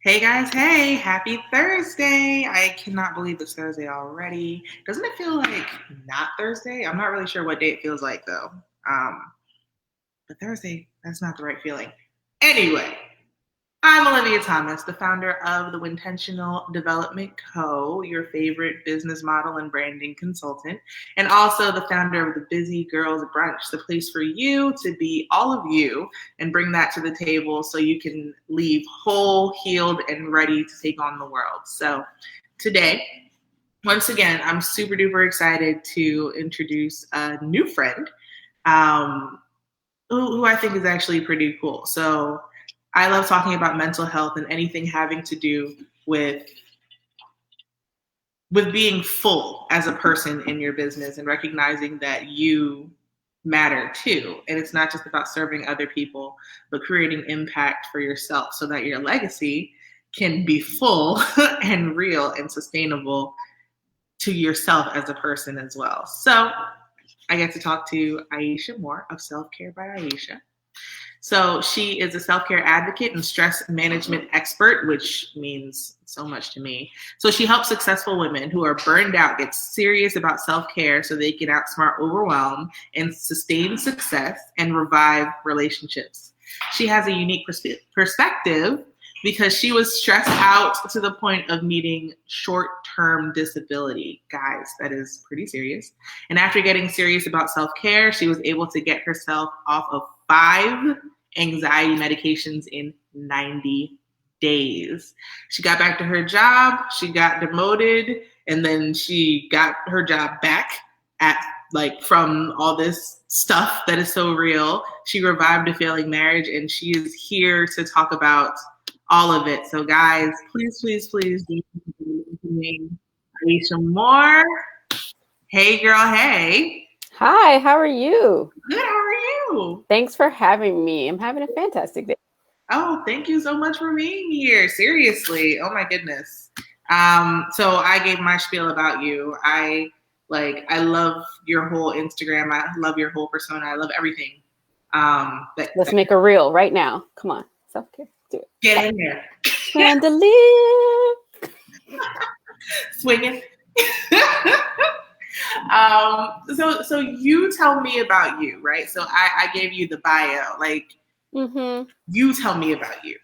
Hey guys, hey, happy Thursday. I cannot believe it's Thursday already. Doesn't it feel like not Thursday? I'm not really sure what day it feels like though. But Thursday, that's not the right feeling. Anyway, I'm Olivia Thomas, the founder of the Intentional Development Co., your favorite business model and branding consultant, and also the founder of the Busy Girls Brunch, the place for you to be all of you and bring that to the table so you can leave whole, healed, and ready to take on the world. So today, once again, I'm super duper excited to introduce a new friend um, who I think is actually pretty cool. So I love talking about mental health and anything having to do with being full as a person in your business and recognizing that you matter too. And it's not just about serving other people, but creating impact for yourself so that your legacy can be full and real and sustainable to yourself as a person as well. So I get to talk to Aisha Moore of Self Care by Aisha. So she is a self-care advocate and stress management expert, which means so much to me. So she helps successful women who are burned out get serious about self-care so they can outsmart overwhelm and sustain success and revive relationships. She has a unique perspective because she was stressed out to the point of needing short-term disability. Guys, that is pretty serious. And after getting serious about self-care, she was able to get herself off of 5 anxiety medications in 90 days. She got back to her job, she got demoted, and then she got her job back at from all this stuff that is so real. She revived a failing marriage and she is here to talk about all of it. So guys, please, please, please Aisha Moore. Hey girl, hey. Hi, how are you? Good, how are you? Thanks for having me. I'm having a fantastic day. Oh, thank you so much for being here. Seriously. Oh my goodness. So I gave my spiel about you. I love your whole Instagram. I love your whole persona. I love everything. Let's make a reel right now. Come on. Self-care. Do it. Get in there. Chandelier. Swinging. So you tell me about you, right? So I gave you the bio. You tell me about you.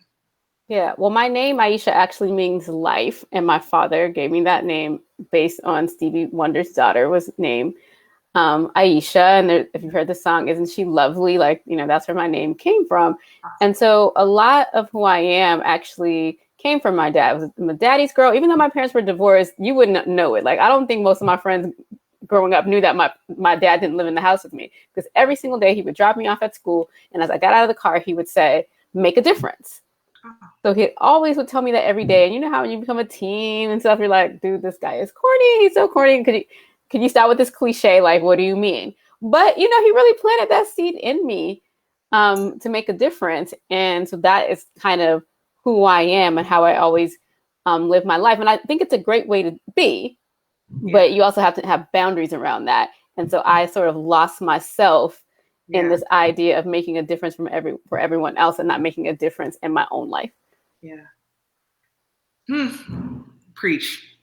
Yeah. Well, my name, Aisha, actually means life. And my father gave me that name based on Stevie Wonder's daughter was named Aisha. And if you've heard the song, Isn't She Lovely? That's where my name came from. And so a lot of who I am actually came from my dad. I'm a daddy's girl. Even though my parents were divorced, you wouldn't know it. I don't think most of my friends growing up knew that my dad didn't live in the house with me, because every single day he would drop me off at school. And as I got out of the car, he would say, make a difference. So he always would tell me that every day. And you know how when you become a teen and stuff, you're like, dude, this guy is corny. He's so corny. Could you stop with this cliche? What do you mean? But, he really planted that seed in me to make a difference. And so that is kind of who I am and how I always live my life. And I think it's a great way to be, but you also have to have boundaries around that. And so I sort of lost myself in this idea of making a difference for everyone else and not making a difference in my own life. Yeah. Preach.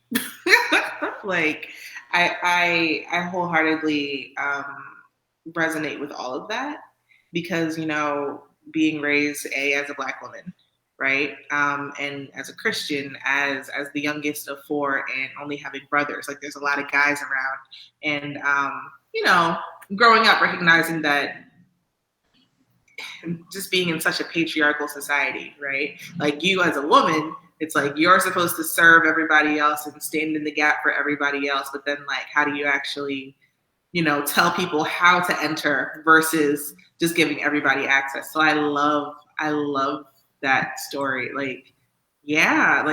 I wholeheartedly resonate with all of that because, being raised as a Black woman, right? And as a Christian, as the youngest of 4 and only having brothers, there's a lot of guys around. And, growing up recognizing that just being in such a patriarchal society, right? You as a woman, it's you're supposed to serve everybody else and stand in the gap for everybody else. But then how do you actually, tell people how to enter versus just giving everybody access? So I love that story.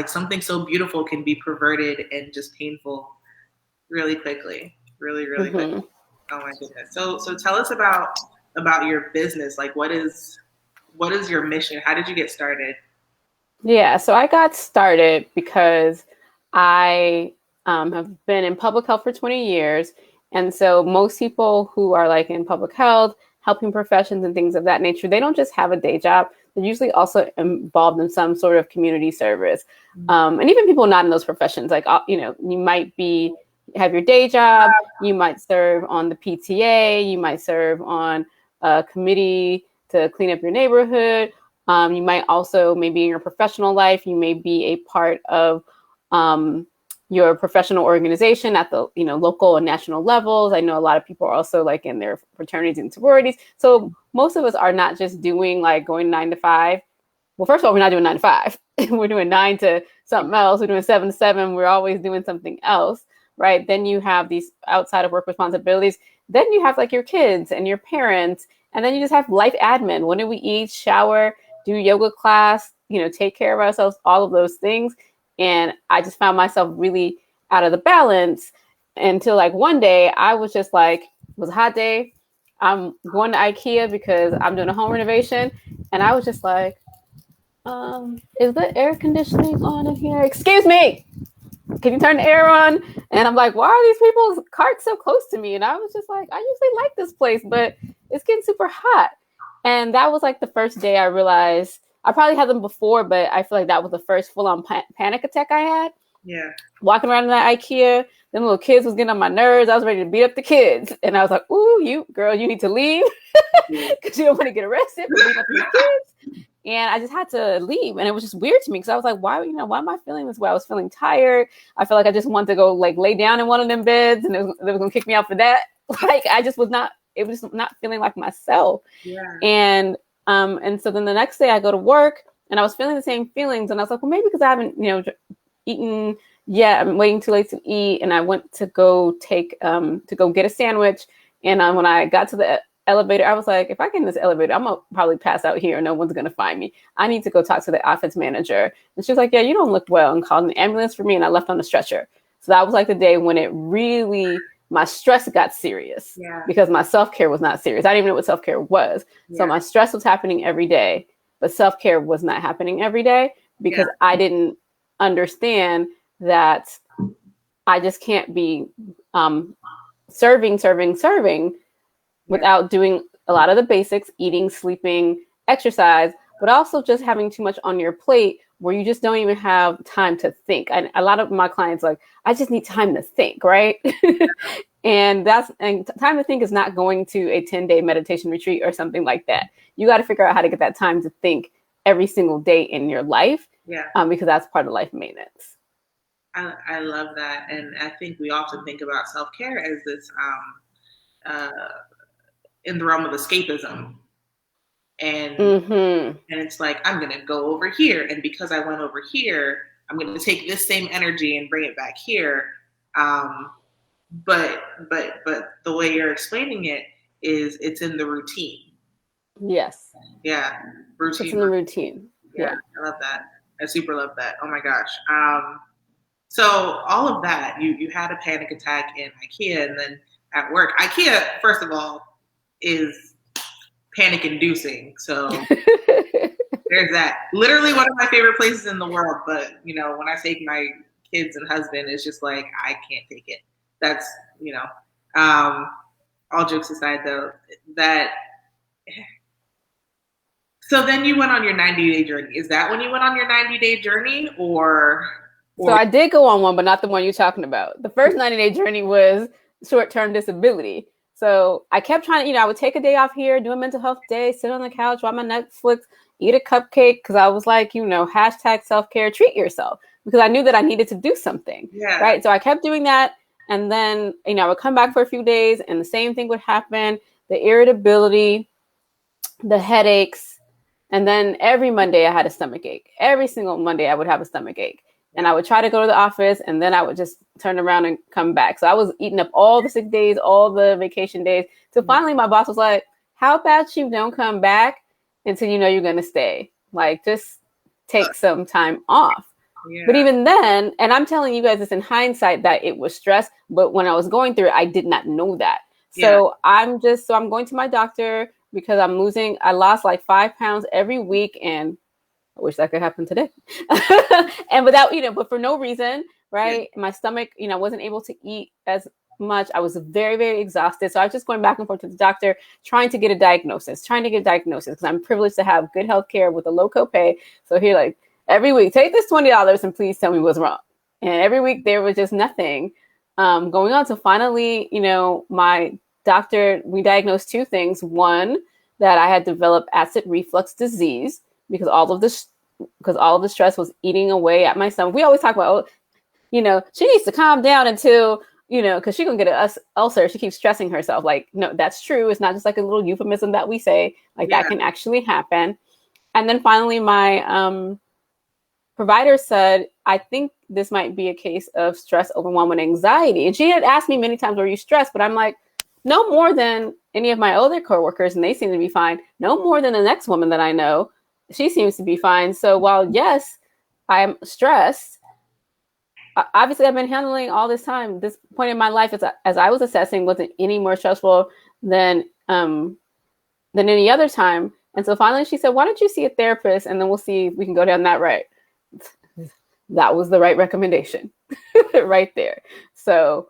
Something so beautiful can be perverted and just painful really quickly, really quickly. Oh my goodness. So tell us about your business. What is your mission? How did you get started? Yeah, so I got started because I have been in public health for 20 years. And so most people who are in public health, helping professions and things of that nature, they don't just have a day job. they're usually also involved in some sort of community service. And even people not in those professions, like, you might have your day job, you might serve on the PTA, you might serve on a committee to clean up your neighborhood. You might also, maybe in your professional life, you may be a part of your professional organization at the local and national levels. I know a lot of people are also like in their fraternities and sororities. So most of us are not just doing like going 9 to 5. Well, first of all, we're not doing 9 to 5. We're doing 9 to something else. We're doing 7 to 7. We're always doing something else, right? Then you have these outside of work responsibilities. Then you have like your kids and your parents, and then you just have life admin. When do we eat, shower, do yoga class, take care of ourselves, all of those things. And I just found myself really out of the balance until like one day I was just like, it was a hot day. I'm going to IKEA because I'm doing a home renovation. And I was just like, is the air conditioning on in here? Excuse me, can you turn the air on? And I'm like, why are these people's carts so close to me? And I was just like, I usually like this place, but it's getting super hot. And that was like the first day I realized, I probably had them before, but I feel like that was the first full-on panic attack I had. Yeah. Walking around in that IKEA, them little kids was getting on my nerves. I was ready to beat up the kids. And I was like, ooh, you need to leave because you don't want to get arrested for beating up these kids. And I just had to leave. And it was just weird to me because I was like, why am I feeling this way? I was feeling tired. I felt like I just wanted to go like lay down in one of them beds and they was going to kick me out for that. Like it was just not feeling like myself. Yeah. And so then the next day I go to work and I was feeling the same feelings. And I was like, well, maybe because I haven't, eaten yet. I'm waiting too late to eat. And I went to go get a sandwich. And when I got to the elevator, I was like, if I get in this elevator, I'm gonna probably pass out here. No one's gonna find me. I need to go talk to the office manager. And she was like, yeah, you don't look well, and called an ambulance for me. And I left on the stretcher. So that was like the day when it really, my stress got serious because my self-care was not serious. I didn't even know what self-care was. So my stress was happening every day, but self-care was not happening every day because I didn't understand that I just can't be serving without doing a lot of the basics, eating, sleeping, exercise, but also just having too much on your plate where you just don't even have time to think. And a lot of my clients like, I just need time to think, right? and time to think is not going to a 10-day meditation retreat or something like that. You got to figure out how to get that time to think every single day in your life. Because that's part of life maintenance. I love that. And I think we often think about self-care as this in the realm of escapism. And it's like, I'm going to go over here. And because I went over here, I'm going to take this same energy and bring it back here. But the way you're explaining it is it's in the routine. Yes. Yeah. Routine. It's in the routine. Yeah. I love that. I super love that. Oh my gosh. So all of that, you had a panic attack in IKEA and then at work. IKEA, first of all, is panic inducing. So there's that. Literally one of my favorite places in the world. But, when I take my kids and husband, it's just like, I can't take it. That's, all jokes aside though, so then you went on your 90-day journey. Is that when you went on your 90-day journey or? So I did go on one, but not the one you're talking about. The first 90-day journey was short-term disability. So I kept trying to, I would take a day off here, do a mental health day, sit on the couch, watch my Netflix, eat a cupcake. Because I was like, hashtag self-care, treat yourself. Because I knew that I needed to do something. Yeah. Right. So I kept doing that. And then, I would come back for a few days and the same thing would happen. The irritability, the headaches. And then every Monday I had a stomach ache. Every single Monday I would have a stomach ache. And I would try to go to the office and then I would just turn around and come back. So I was eating up all the sick days, all the vacation days. So finally my boss was like, how about you don't come back until you know you're going to stay? Like, just take some time off. Yeah. But even then, and I'm telling you guys this in hindsight that it was stress, but when I was going through it, I did not know that. So I'm going to my doctor because I lost like 5 pounds every week, and I wish that could happen today. And without, but for no reason, right? Yeah. My stomach, I wasn't able to eat as much. I was very, very exhausted. So I was just going back and forth to the doctor, trying to get a diagnosis because I'm privileged to have good health care with a low copay. So he like, every week, take this $20 and please tell me what's wrong. And every week there was just nothing going on. So finally, my doctor, we diagnosed two things. One, that I had developed acid reflux disease because all of the stress was eating away at my stomach. We always talk about, she needs to calm down until, because she's going to get an ulcer. She keeps stressing herself. Like, no, that's true. It's not just like a little euphemism that we say. Like, that can actually happen. And then finally, my provider said, I think this might be a case of stress, overwhelm, and anxiety. And she had asked me many times, were you stressed? But I'm like, no more than any of my other coworkers, and they seem to be fine. No more than the next woman that I know. She seems to be fine. So while, yes, I'm stressed, obviously I've been handling all this time. This point in my life, as I was assessing, wasn't any more stressful than any other time. And so finally she said, why don't you see a therapist? And then we'll see if we can go down that route. That was the right recommendation right there. So,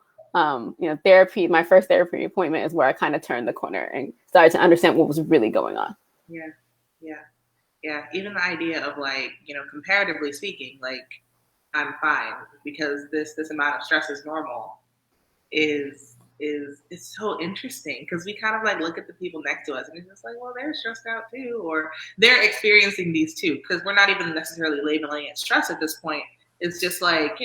therapy, my first therapy appointment is where I kind of turned the corner and started to understand what was really going on. Yeah. Even the idea of like, comparatively speaking, like I'm fine because this amount of stress is normal is so interesting because we kind of like look at the people next to us and it's just like, well, they're stressed out too, or they're experiencing these too, because we're not even necessarily labeling it stress at this point. It's just like,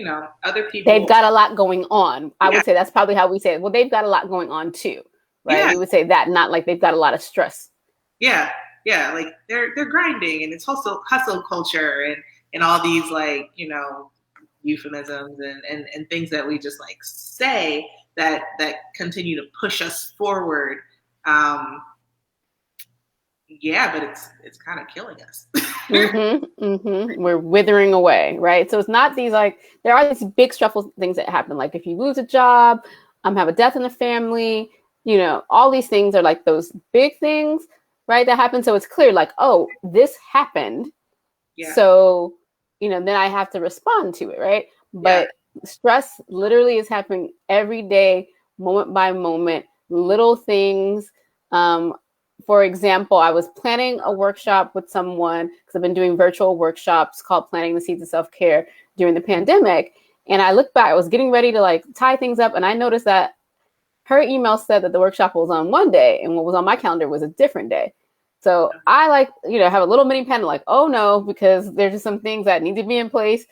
other people, they've got a lot going on. I would say that's probably how we say it. Well, they've got a lot going on too, right? We would say that, not like they've got a lot of stress. Yeah, like they're grinding, and it's hustle culture and all these like, euphemisms and things that we just like say that continue to push us forward. But it's kind of killing us. We're withering away, right? So it's not these like, there are these big stressful things that happen. Like if you lose a job, have a death in the family, all these things are like those big things, right? That happen. So it's clear like, oh, this happened. Yeah. So, then I have to respond to it, right? But stress literally is happening every day, moment by moment, little things. For example, I was planning a workshop with someone because I've been doing virtual workshops called Planting the Seeds of Self-Care during the pandemic. And I looked back, I was getting ready to like tie things up. And I noticed that her email said that the workshop was on one day and what was on my calendar was a different day. So I have a little mini panic, like, oh no, because there's just some things that need to be in place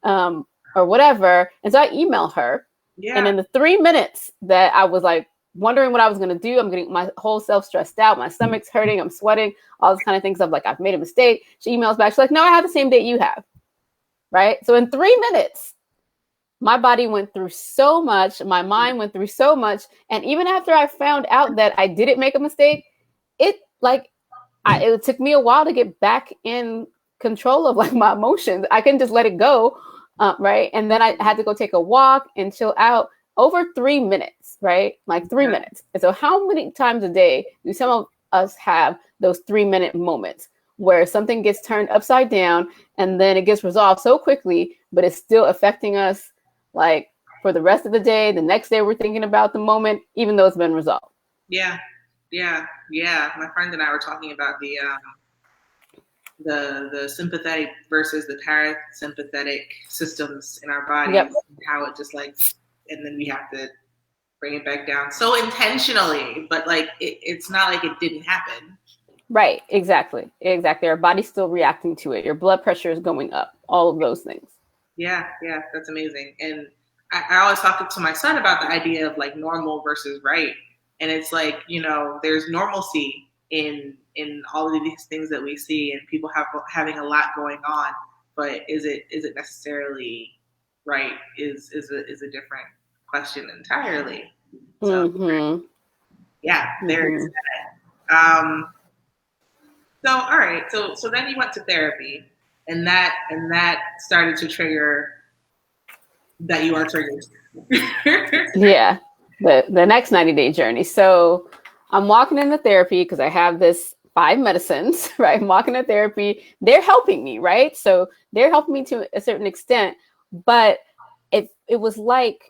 or whatever. And so I emailed her. Yeah. And in the 3 minutes that I was like wondering what I was going to do, I'm getting my whole self stressed out. My stomach's hurting. I'm sweating, all this kind of things. I'm like, I've made a mistake. She emails back. She's like, no, I have the same date you have. Right. So in 3 minutes, my body went through so much. My mind went through so much. And even after I found out that I didn't make a mistake, it took me a while to get back in control of like my emotions. I couldn't just let it go. Right. And then I had to go take a walk and chill out over 3 minutes, right? Like 3 minutes. And so how many times a day do some of us have those 3 minute moments where something gets turned upside down and then it gets resolved so quickly, but it's still affecting us like for the rest of the day, the next day we're thinking about the moment, even though it's been resolved. Yeah. My friend and I were talking about the sympathetic versus the parasympathetic systems in our bodies, and how it just like, and then we have to bring it back down so intentionally, but like it's not like it didn't happen. Right. Exactly. Our body's still reacting to it. Your blood pressure is going up, all of those things. Yeah, that's amazing. And I always talk to my son about the idea of like normal versus right. And it's like, there's normalcy in all of these things that we see and people having a lot going on, but is it necessarily right is a different question entirely. So there is that. So all right, so then you went to therapy and that started to trigger that you are triggered. Yeah. The next 90-day journey. So I'm walking into therapy because I have this 5 medicines, right? I'm walking to therapy. They're helping me, right? So they're helping me to a certain extent, but it was like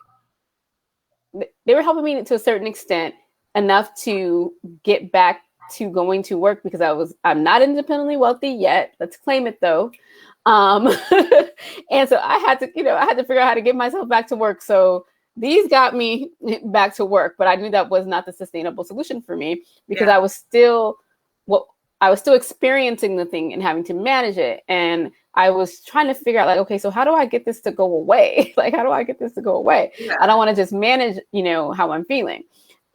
they were helping me to a certain extent, enough to get back to going to work because I'm not independently wealthy yet. Let's claim it though. And so I had to figure out how to get myself back to work. So these got me back to work, but I knew that was not the sustainable solution for me because I was still experiencing the thing and having to manage it. And I was trying to figure out like, okay, so how do I get this to go away? Like, how do I get this to go away? Yeah. I don't want to just manage, how I'm feeling.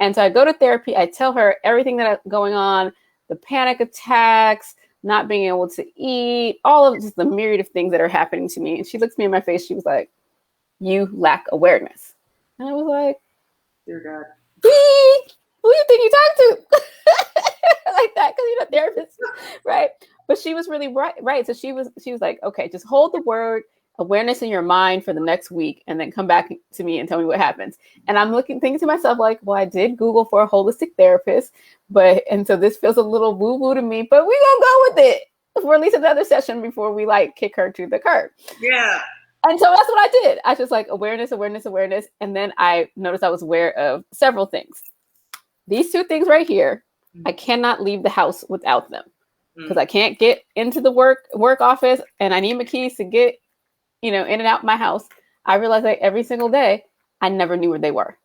And so I go to therapy. I tell her everything that's going on, the panic attacks, not being able to eat, all of just the myriad of things that are happening to me. And she looks me in my face. She was like, "You lack awareness." And I was like, "Dear God, who you think you talk to?" Like that, because you're a therapist, right? But she was really right. So she was like, "Okay, just hold the word awareness in your mind for the next week, and then come back to me and tell me what happens." And I'm thinking to myself, like, well, I did Google for a holistic therapist, and so this feels a little woo-woo to me, but we gonna go with it for at least another session before we like kick her to the curb. Yeah. And so that's what I did. I just like awareness. And then I noticed I was aware of several things. These two things right here, I cannot leave the house without them because I can't get into the work office and I need my keys to get, in and out my house. I realized like every single day, I never knew where they were.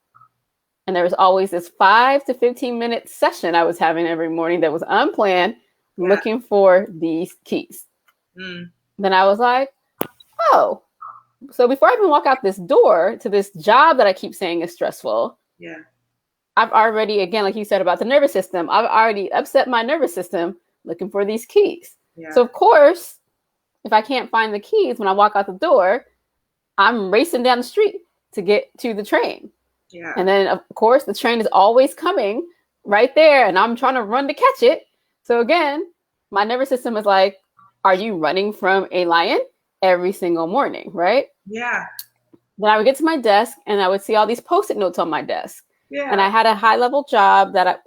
And there was always this 5 to 15 minute session I was having every morning that was unplanned, looking for these keys. Then I was like, oh, so before I even walk out this door to this job that I keep saying is stressful, I've already, again, like you said about the nervous system, I've already upset my nervous system looking for these keys. Yeah. So of course, if I can't find the keys when I walk out the door, I'm racing down the street to get to the train. Yeah. And then of course the train is always coming right there and I'm trying to run to catch it. So again, my nervous system is like, are you running from a lion? Every single morning, right? Yeah. Then I would get to my desk and I would see all these Post-it notes on my desk. Yeah. And I had a high-level job that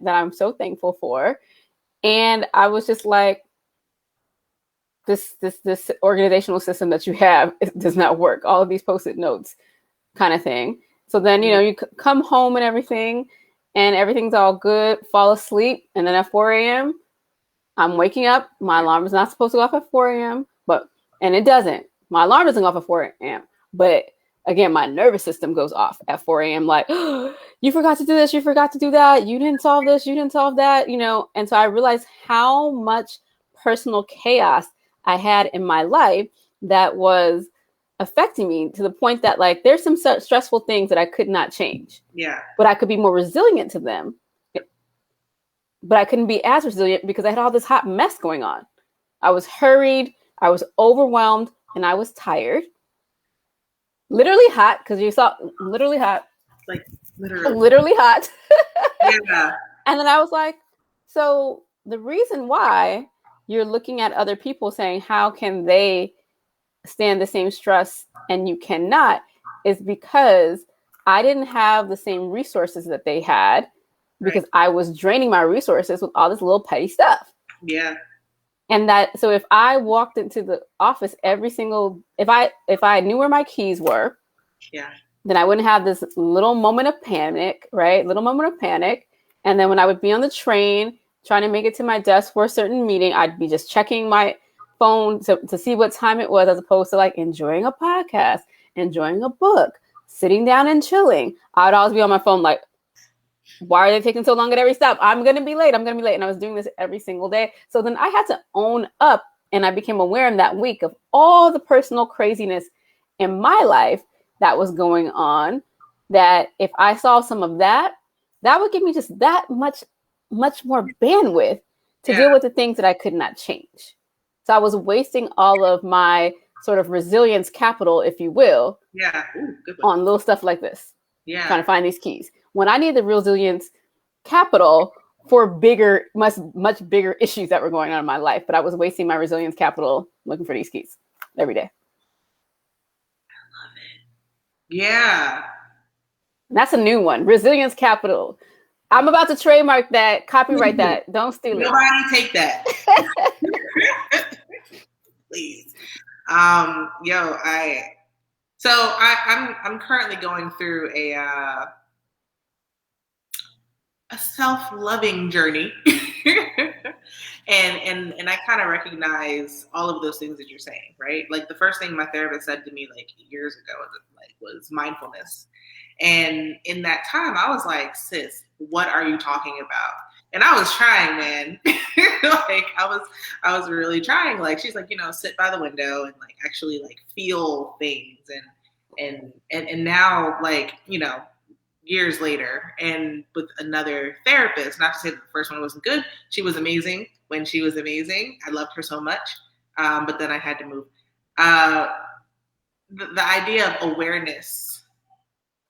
I'm so thankful for. And I was just like, this organizational system that you have, it does not work. All of these Post-it notes kind of thing. So then, you come home and everything's all good, fall asleep. And then at 4 a.m., I'm waking up. My alarm is not supposed to go off at 4 a.m., and it doesn't. My alarm doesn't go off at 4 a.m. But again, my nervous system goes off at 4 a.m. Like, oh, you forgot to do this. You forgot to do that. You didn't solve this. You didn't solve that. And so I realized how much personal chaos I had in my life that was affecting me to the point that like, there's some stressful things that I could not change. Yeah. But I could be more resilient to them. But I couldn't be as resilient because I had all this hot mess going on. I was hurried. I was overwhelmed and I was tired. Literally hot, because you saw literally hot. Like literally. Literally hot. Yeah. And then I was like, so the reason why you're looking at other people saying, how can they stand the same stress and you cannot, is because I didn't have the same resources that they had because I was draining my resources with all this little petty stuff. Yeah. And so if I walked into the office if I knew where my keys were, then I wouldn't have this little moment of panic, right? Little moment of panic. And then when I would be on the train trying to make it to my desk for a certain meeting, I'd be just checking my phone to see what time it was, as opposed to like enjoying a podcast, enjoying a book, sitting down and chilling. I would always be on my phone like, why are they taking so long at every stop? I'm going to be late. And I was doing this every single day. So then I had to own up, and I became aware in that week of all the personal craziness in my life that was going on, that if I saw some of that, that would give me just that much more bandwidth to deal with the things that I could not change. So I was wasting all of my sort of resilience capital, if you will, on little stuff like this. Yeah. Trying to find these keys. When I need the resilience capital for bigger, much bigger issues that were going on in my life, but I was wasting my resilience capital looking for these keys every day. I love it. Yeah. And that's a new one. Resilience capital. I'm about to trademark that, copyright that. Don't steal it. Nobody take that. Please. I'm currently going through a self-loving journey. and I kind of recognize all of those things that you're saying, right? Like the first thing my therapist said to me like years ago was mindfulness. And in that time I was like, sis, what are you talking about? And I was trying, man. Like I was really trying. Like she's like, sit by the window and like actually like feel things and now like, years later and with another therapist, not to say that the first one wasn't good. She was amazing when she was amazing. I loved her so much. But then I had to move. The idea of awareness,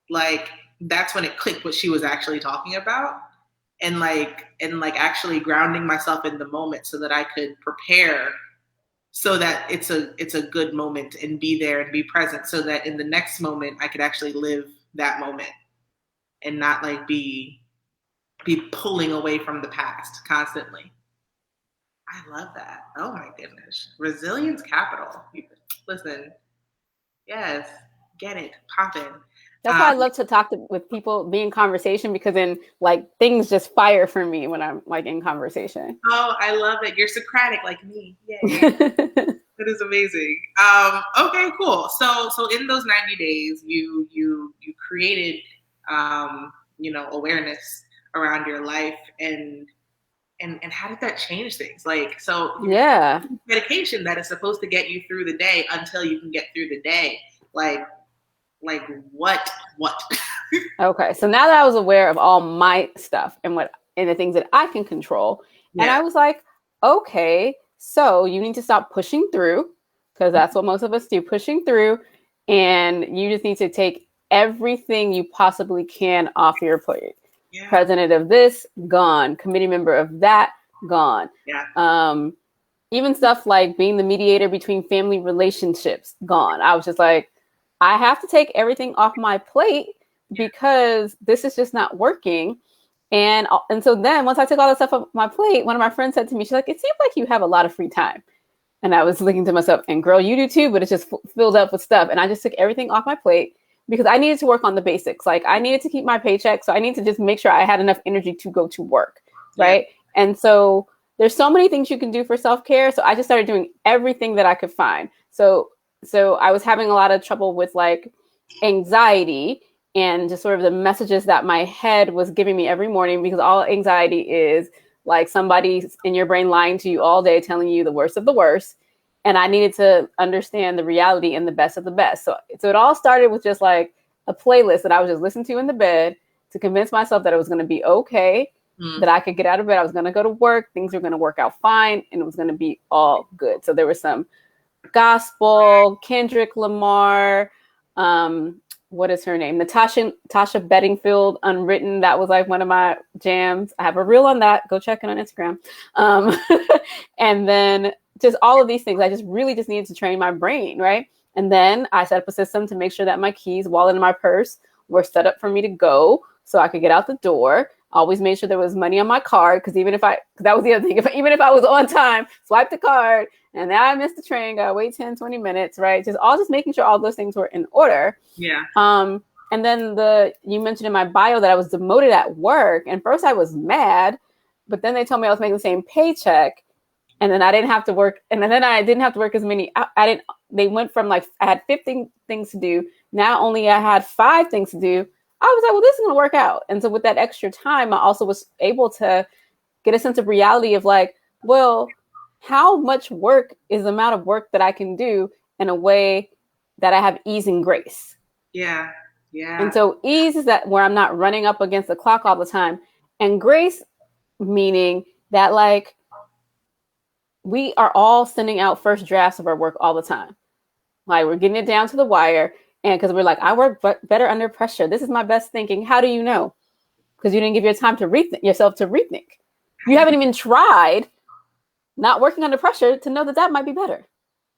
like that's when it clicked what she was actually talking about. And like actually grounding myself in the moment so that I could prepare so that it's a good moment and be there and be present so that in the next moment I could actually live that moment and not like be pulling away from the past constantly. I love that. Oh my goodness. Resilience capital. Listen, yes, get it, pop in. That's why I love to talk with people, be in conversation, because then like things just fire for me when I'm like in conversation. Oh, I love it. You're Socratic like me. Yay. That is amazing. Okay, cool. So in those 90 days, you created awareness around your life and how did that change things? Like, so yeah, medication that is supposed to get you through the day until you can get through the day. Like what? Okay. So now that I was aware of all my stuff and the things that I can control, and I was like, okay, so you need to stop pushing through, because that's what most of us do, pushing through, and you just need to take everything you possibly can off your plate. Yeah. President of this, gone. Committee member of that, gone. Yeah. Even stuff like being the mediator between family relationships, gone. I was just like, I have to take everything off my plate because this is just not working. And so then once I took all the stuff off my plate, one of my friends said to me, she's like, it seems like you have a lot of free time. And I was looking to myself, and girl, you do too, but it's just filled up with stuff. And I just took everything off my plate because I needed to work on the basics. Like I needed to keep my paycheck. So I need to just make sure I had enough energy to go to work. Right. Yeah. And so there's so many things you can do for self-care. So I just started doing everything that I could find. So I was having a lot of trouble with like anxiety and just sort of the messages that my head was giving me every morning, because all anxiety is like somebody in your brain lying to you all day, telling you the worst of the worst. And I needed to understand the reality and the best of the best. So it all started with just like a playlist that I was just listening to in the bed to convince myself that it was going to be okay, that I could get out of bed. I was going to go to work. Things were going to work out fine. And it was going to be all good. So there was some gospel, Kendrick Lamar, what is her name? Tasha Bedingfield, Unwritten. That was like one of my jams. I have a reel on that. Go check it on Instagram. And then just all of these things. I just really just needed to train my brain, right? And then I set up a system to make sure that my keys, wallet, and my purse were set up for me to go so I could get out the door. Always made sure there was money on my card, because that was the other thing. Even if I was on time, swipe the card, and now I missed the train, gotta wait 10, 20 minutes, right? Just making sure all those things were in order. Yeah. And then you mentioned in my bio that I was demoted at work, and first I was mad, but then they told me I was making the same paycheck, and then I didn't have to work, and then I didn't have to work as many. They went from like I had 15 things to do. Now only I had 5 things to do. I was like, well, this is going to work out. And so with that extra time, I also was able to get a sense of reality of like, well, how much work is the amount of work that I can do in a way that I have ease and grace. Yeah. Yeah. And so ease is that where I'm not running up against the clock all the time. And grace meaning that like we are all sending out first drafts of our work all the time. Like we're getting it down to the wire. And because we're like, I work better under pressure. This is my best thinking. How do you know? Because you didn't give yourself to rethink. You haven't even tried not working under pressure to know that might be better.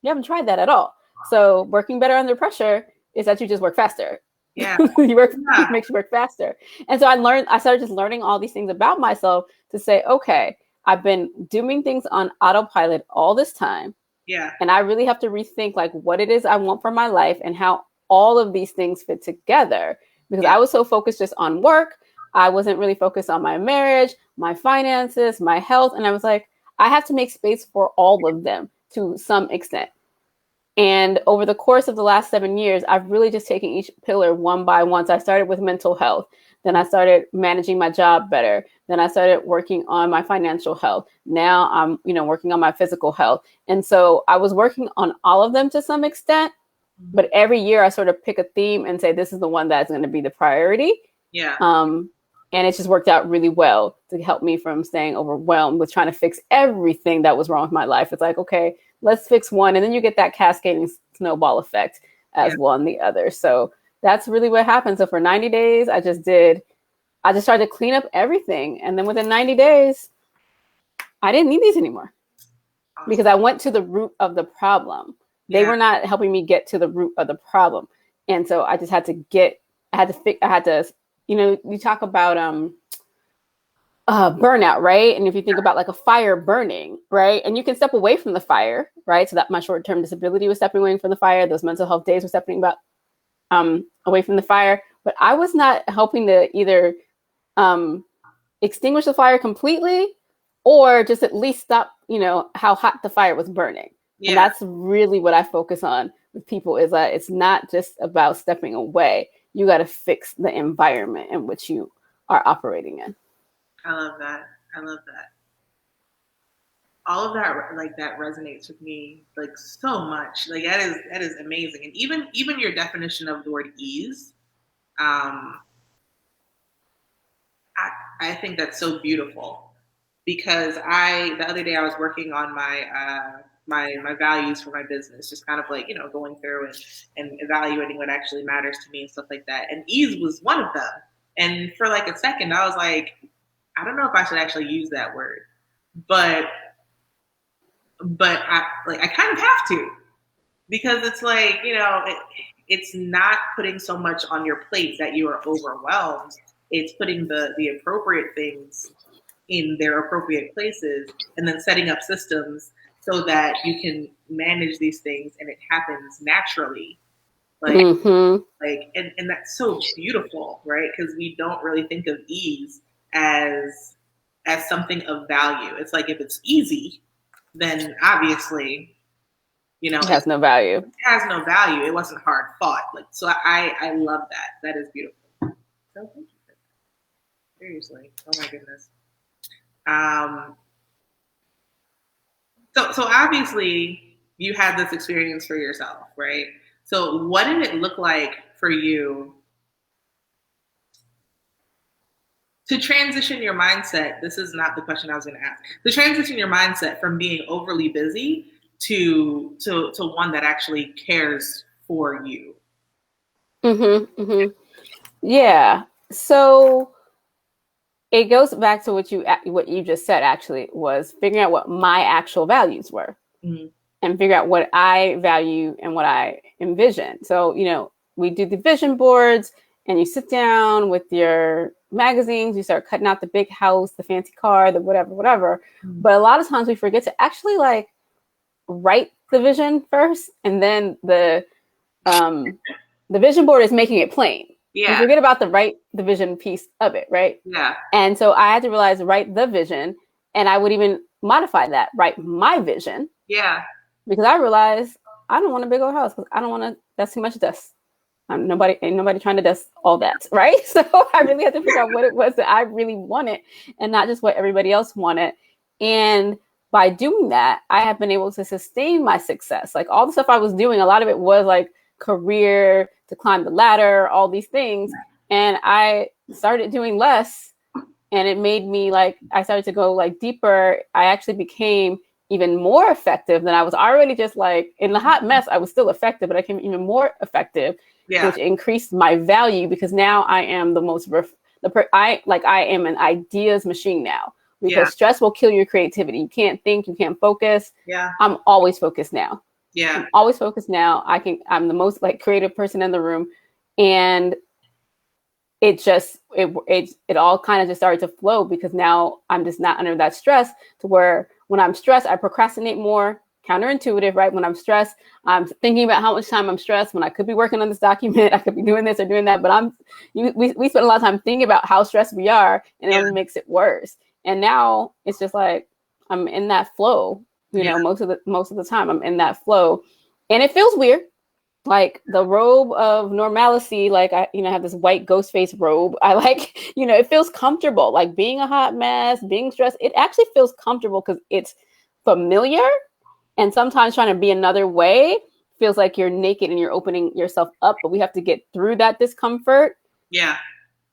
You haven't tried that at all. So working better under pressure is that you just work faster. Yeah. It makes you work faster. And so I started just learning all these things about myself to say, okay, I've been doing things on autopilot all this time. Yeah. And I really have to rethink like what it is I want for my life and how all of these things fit together, because I was so focused just on work. I wasn't really focused on my marriage, my finances, my health. And I was like, I have to make space for all of them to some extent. And over the course of the last 7 years, I've really just taken each pillar one by one. So I started with mental health. Then I started managing my job better. Then I started working on my financial health. Now I'm, working on my physical health. And so I was working on all of them to some extent. But every year I sort of pick a theme and say, this is the one that's going to be the priority. Yeah. And it just worked out really well to help me from staying overwhelmed with trying to fix everything that was wrong with my life. It's like, okay, let's fix one. And then you get that cascading snowball effect as well on the other. So that's really what happened. So for 90 days, I just started to clean up everything. And then within 90 days, I didn't need these anymore because I went to the root of the problem. They were not helping me get to the root of the problem. And so I just had to you talk about burnout, right? And if you think about like a fire burning, right? And you can step away from the fire, right? So that my short-term disability was stepping away from the fire. Those mental health days were stepping away from the fire. But I was not helping to either extinguish the fire completely or just at least stop, how hot the fire was burning. Yeah. And that's really what I focus on with people is that it's not just about stepping away. You got to fix the environment in which you are operating in. I love that. All of that, like that resonates with me like so much. Like that is amazing. And even your definition of the word ease, I think that's so beautiful because the other day I was working on my my values for my business, just kind of like, going through and evaluating what actually matters to me and stuff like that. And ease was one of them. And for like a second, I was like, I don't know if I should actually use that word, but I kind of have to, because it's like, it's not putting so much on your plate that you are overwhelmed. It's putting the appropriate things in their appropriate places and then setting up systems so that you can manage these things and it happens naturally. And that's so beautiful, right? Because we don't really think of ease as something of value. It's like if it's easy, then obviously, it has no value. It has no value. It wasn't hard fought. So I love that. That is beautiful. So thank you for that. Seriously. Oh my goodness. So obviously you had this experience for yourself, right? So what did it look like for you to transition your mindset? This is not the question I was going to ask. To transition your mindset from being overly busy to one that actually cares for you. Yeah. So it goes back to what you just said, actually, was figuring out what my actual values were and figure out what I value and what I envision. So, we do the vision boards and you sit down with your magazines, you start cutting out the big house, the fancy car, the whatever. But a lot of times we forget to actually like write the vision first. And then the vision board is making it plain. Yeah. You forget about the vision piece of it, right? Yeah. And so I had to realize, write the vision, and I would even modify that, write my vision. Yeah. Because I realized I don't want a big old house because I don't want to, that's too much dust. Ain't nobody trying to dust all that, right? So I really had to figure out what it was that I really wanted and not just what everybody else wanted. And by doing that, I have been able to sustain my success. Like all the stuff I was doing, a lot of it was like career, to climb the ladder, all these things. And I started doing less and it made me I started to go deeper. I actually became even more effective than I was already. Just in the hot mess, I was still effective, but I became even more effective, which increased my value because now I am the most, I am an ideas machine now because stress will kill your creativity. You can't think, you can't focus. Yeah. I'm always focused now. Yeah. I'm always focused now. I'm the most creative person in the room. And it all kind of just started to flow because now I'm just not under that stress to where when I'm stressed, I procrastinate more, counterintuitive, right? When I'm stressed, I'm thinking about how much time I'm stressed when I could be working on this document. I could be doing this or doing that, but we spend a lot of time thinking about how stressed we are, and it only makes it worse. And now it's just like I'm in that flow, most of the time I'm in that flow, and it feels weird. Like the robe of normalcy, like I have this white ghost face robe. I like, it feels comfortable. Like being a hot mess, being stressed, it actually feels comfortable because it's familiar. And sometimes trying to be another way feels like you're naked and you're opening yourself up, but we have to get through that discomfort. Yeah.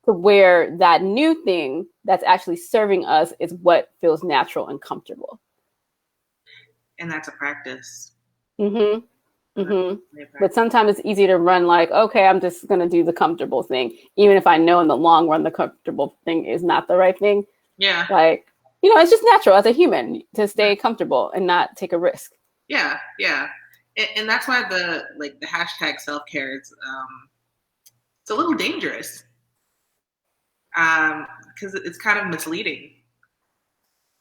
To where that new thing that's actually serving us is what feels natural and comfortable. And that's a practice. Mm-hmm. Mm-hmm. But sometimes it's easy to run like, okay, I'm just going to do the comfortable thing. Even if I know in the long run, the comfortable thing is not the right thing. Yeah. Like, it's just natural as a human to stay comfortable and not take a risk. Yeah. Yeah. And that's why the hashtag self-care is, it's a little dangerous. Because it's kind of misleading.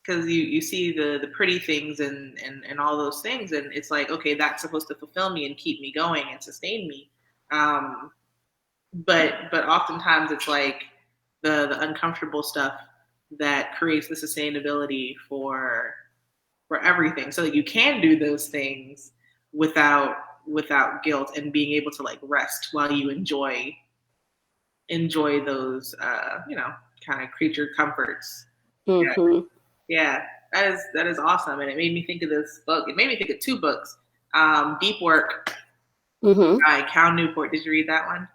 Because you see the pretty things and all those things, and it's like, okay, that's supposed to fulfill me and keep me going and sustain me. But oftentimes it's like the uncomfortable stuff that creates the sustainability for everything, so that you can do those things without guilt and being able to like rest while you enjoy those kind of creature comforts. Mm-hmm. Yeah, that is awesome, and it made me think of this book. It made me think of two books. Deep Work by Cal Newport. Did you read that one?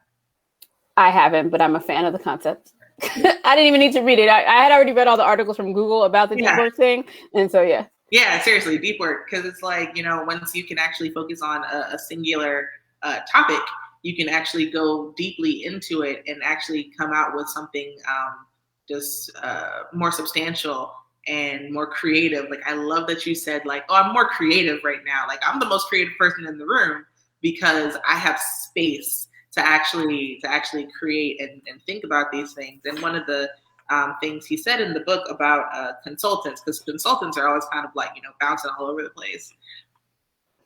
I haven't, but I'm a fan of the concept. I didn't even need to read it. I had already read all the articles from Google about the deep work thing, and so yeah. Yeah, seriously, deep work, because it's like, once you can actually focus on a singular topic, you can actually go deeply into it and actually come out with something just more substantial and more creative. Like, I love that you said, like, oh, I'm more creative right now. Like, I'm the most creative person in the room because I have space to actually create and think about these things. And one of the things he said in the book about consultants, because consultants are always kind of like, bouncing all over the place.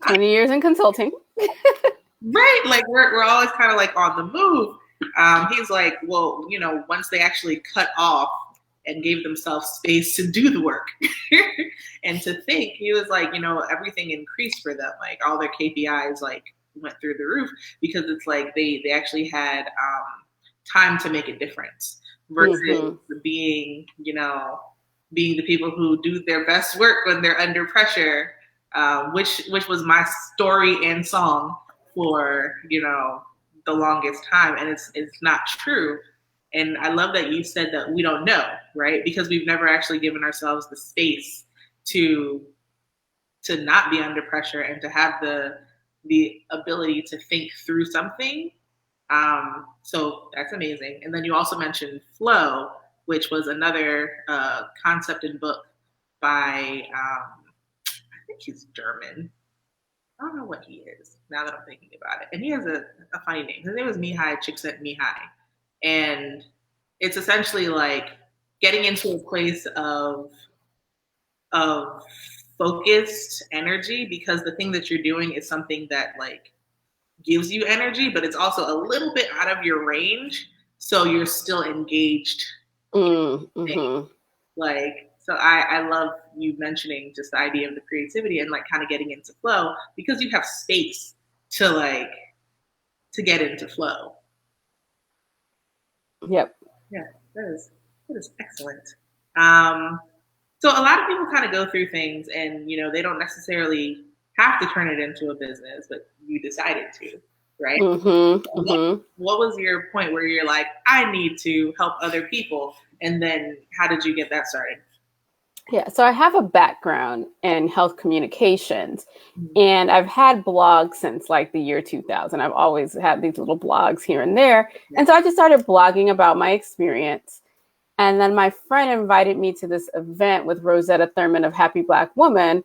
20 years in consulting. Right. Like, we're always kind of like on the move. He's like, well, once they actually cut off and gave themselves space to do the work and to think, he was like, everything increased for them. Like, all their KPIs like went through the roof because it's like they actually had time to make a difference versus being the people who do their best work when they're under pressure, which was my story and song for the longest time. And it's not true. And I love that you said that we don't know, right? Because we've never actually given ourselves the space to not be under pressure and to have the ability to think through something. So that's amazing. And then you also mentioned flow, which was another concept and book by, I think he's German. I don't know what he is now that I'm thinking about it. And he has a funny name. His name is Mihai Csikszentmihalyi. And it's essentially like getting into a place of focused energy, because the thing that you're doing is something that like gives you energy, but it's also a little bit out of your range. So you're still engaged. Like, so I love you mentioning just the idea of the creativity and like kind of getting into flow, because you have space to get into flow. Yep. Yeah, that is excellent. So a lot of people kind of go through things and, they don't necessarily have to turn it into a business, but you decided to, right? What was your point where you're like, I need to help other people? And then how did you get that started? Yeah, so I have a background in health communications, and I've had blogs since like the year 2000. I've always had these little blogs here and there. And so I just started blogging about my experience. And then my friend invited me to this event with Rosetta Thurman of Happy Black Woman.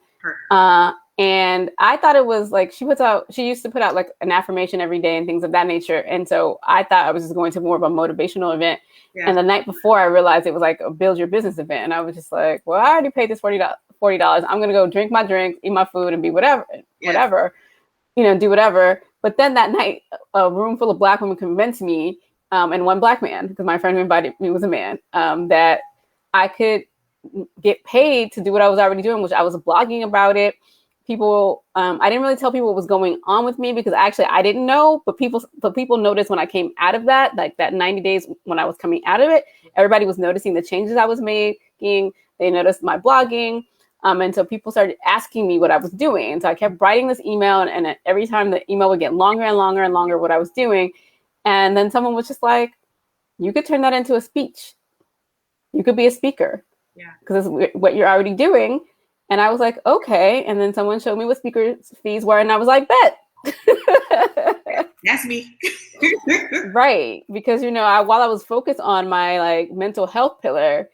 And I thought it was like, she used to put out like an affirmation every day and things of that nature. And so I thought I was just going to more of a motivational event. Yeah. And the night before I realized it was like a build your business event. And I was just like, well, I already paid this $40 $40. I'm going to go drink my drink, eat my food, and be whatever, do whatever. But then that night, a room full of Black women convinced me, and one Black man, because my friend who invited me was a man, that I could get paid to do what I was already doing, which I was blogging about it. People, I didn't really tell people what was going on with me because I didn't know, but people noticed when I came out of that, like that 90 days when I was coming out of it, everybody was noticing the changes I was making. They noticed my blogging. And so people started asking me what I was doing. And so I kept writing this email, and every time the email would get longer and longer and longer what I was doing. And then someone was just like, you could turn that into a speech. You could be a speaker. Yeah. Because it's what you're already doing. And I was like, okay. And then someone showed me what speaker fees were, and I was like, bet. That's me. Right. Because, while I was focused on my like mental health pillar,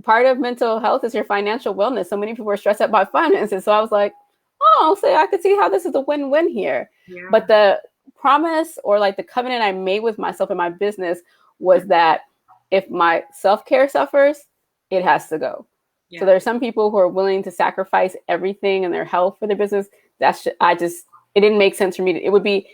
part of mental health is your financial wellness. So many people are stressed out by finances. So I was like, I could see how this is a win-win here. Yeah. But the promise or like the covenant I made with myself and my business was that if my self-care suffers, it has to go. Yeah. So there are some people who are willing to sacrifice everything in their health for their business. It didn't make sense for me.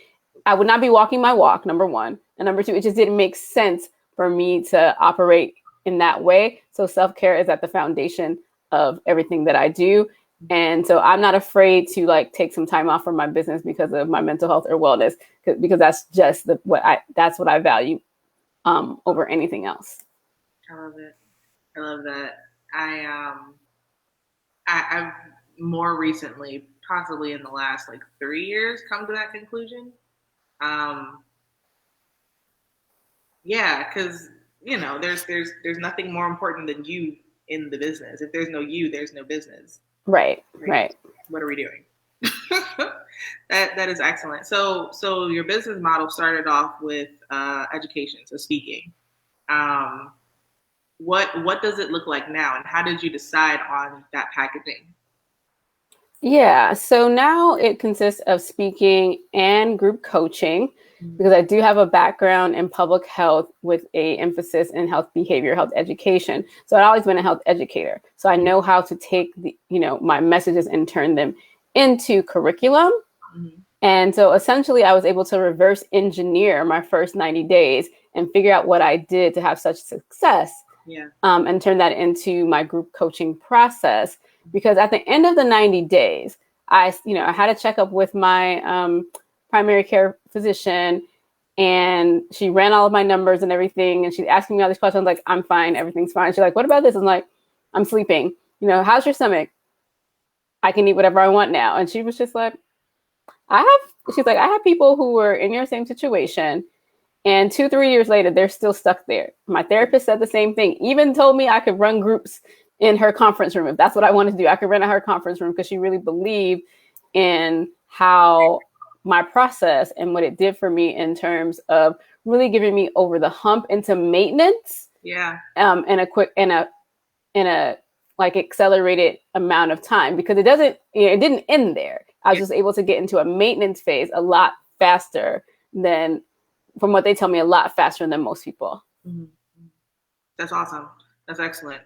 I would not be walking my walk, number one. And number two, it just didn't make sense for me to operate in that way. So self-care is at the foundation of everything that I do. And so I'm not afraid to like take some time off from my business because of my mental health or wellness, because that's just that's what I value over anything else. I love it. I love that. I've more recently, possibly in the last like 3 years, come to that conclusion. Because there's nothing more important than you in the business. If there's no you, there's no business. Right. What are we doing? That is excellent. So your business model started off with education, so speaking. What does it look like now, and how did you decide on that packaging? Yeah, so now it consists of speaking and group coaching, because I do have a background in public health with a emphasis in health behavior, health education. So I've always been a health educator. So I know how to take my messages and turn them into curriculum. Mm-hmm. And so essentially I was able to reverse engineer my first 90 days and figure out what I did to have such success. Yeah. And turn that into my group coaching process. Because at the end of the 90 days, I had a checkup with my primary care physician, and she ran all of my numbers and everything. And she's asking me all these questions. I'm like, I'm fine. Everything's fine. She's like, what about this? I'm like, I'm sleeping. How's your stomach? I can eat whatever I want now. And she was just like, I have people who were in your same situation. And 2-3 years later, they're still stuck there. My therapist said the same thing, even told me I could run groups in her conference room. If that's what I wanted to do, I could run in her conference room, because she really believed in how my process and what it did for me in terms of really giving me over the hump into maintenance. Yeah. In a like accelerated amount of time, because it didn't end there. I was just able to get into a maintenance phase a lot faster than, from what they tell me, a lot faster than most people. Mm-hmm. That's awesome. That's excellent.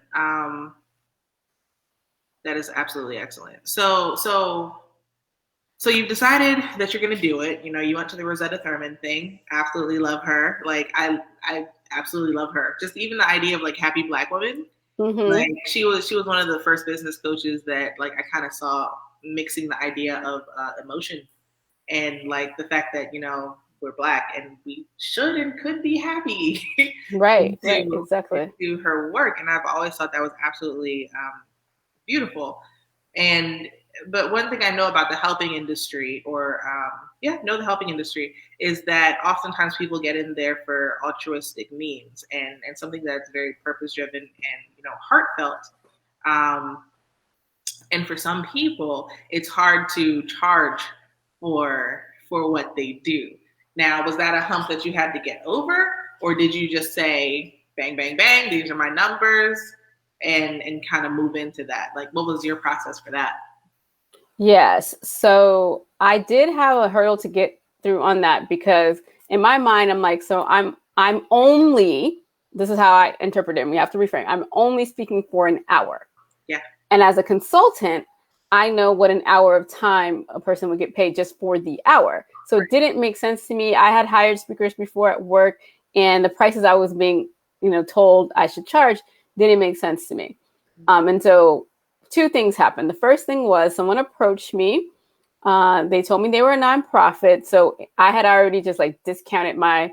That is absolutely excellent. So you've decided that you're going to do it. You went to the Rosetta Thurman thing. Absolutely love her. Like I absolutely love her. Just even the idea of like happy Black women. Mm-hmm. Like she was one of the first business coaches that like I kind of saw mixing the idea of emotion and like the fact that we're Black and we should and could be happy. Right, exactly. Do her work, and I've always thought that was absolutely beautiful. But one thing I know about the helping industry, the helping industry, is that oftentimes people get in there for altruistic means and something that's very purpose driven and heartfelt. And for some people, it's hard to charge for what they do. Now, was that a hump that you had to get over, or did you just say, bang, bang, bang, these are my numbers, and kind of move into that? Like, what was your process for that? Yes. So I did have a hurdle to get through on that, because in my mind, I'm like, so I'm only, this is how I interpret it. And we have to reframe. I'm only speaking for an hour. Yeah. And as a consultant, I know what an hour of time a person would get paid just for the hour. So it didn't make sense to me. I had hired speakers before at work, and the prices I was being, told I should charge didn't make sense to me. And so two things happened. The first thing was someone approached me. They told me they were a nonprofit. So I had already just like discounted my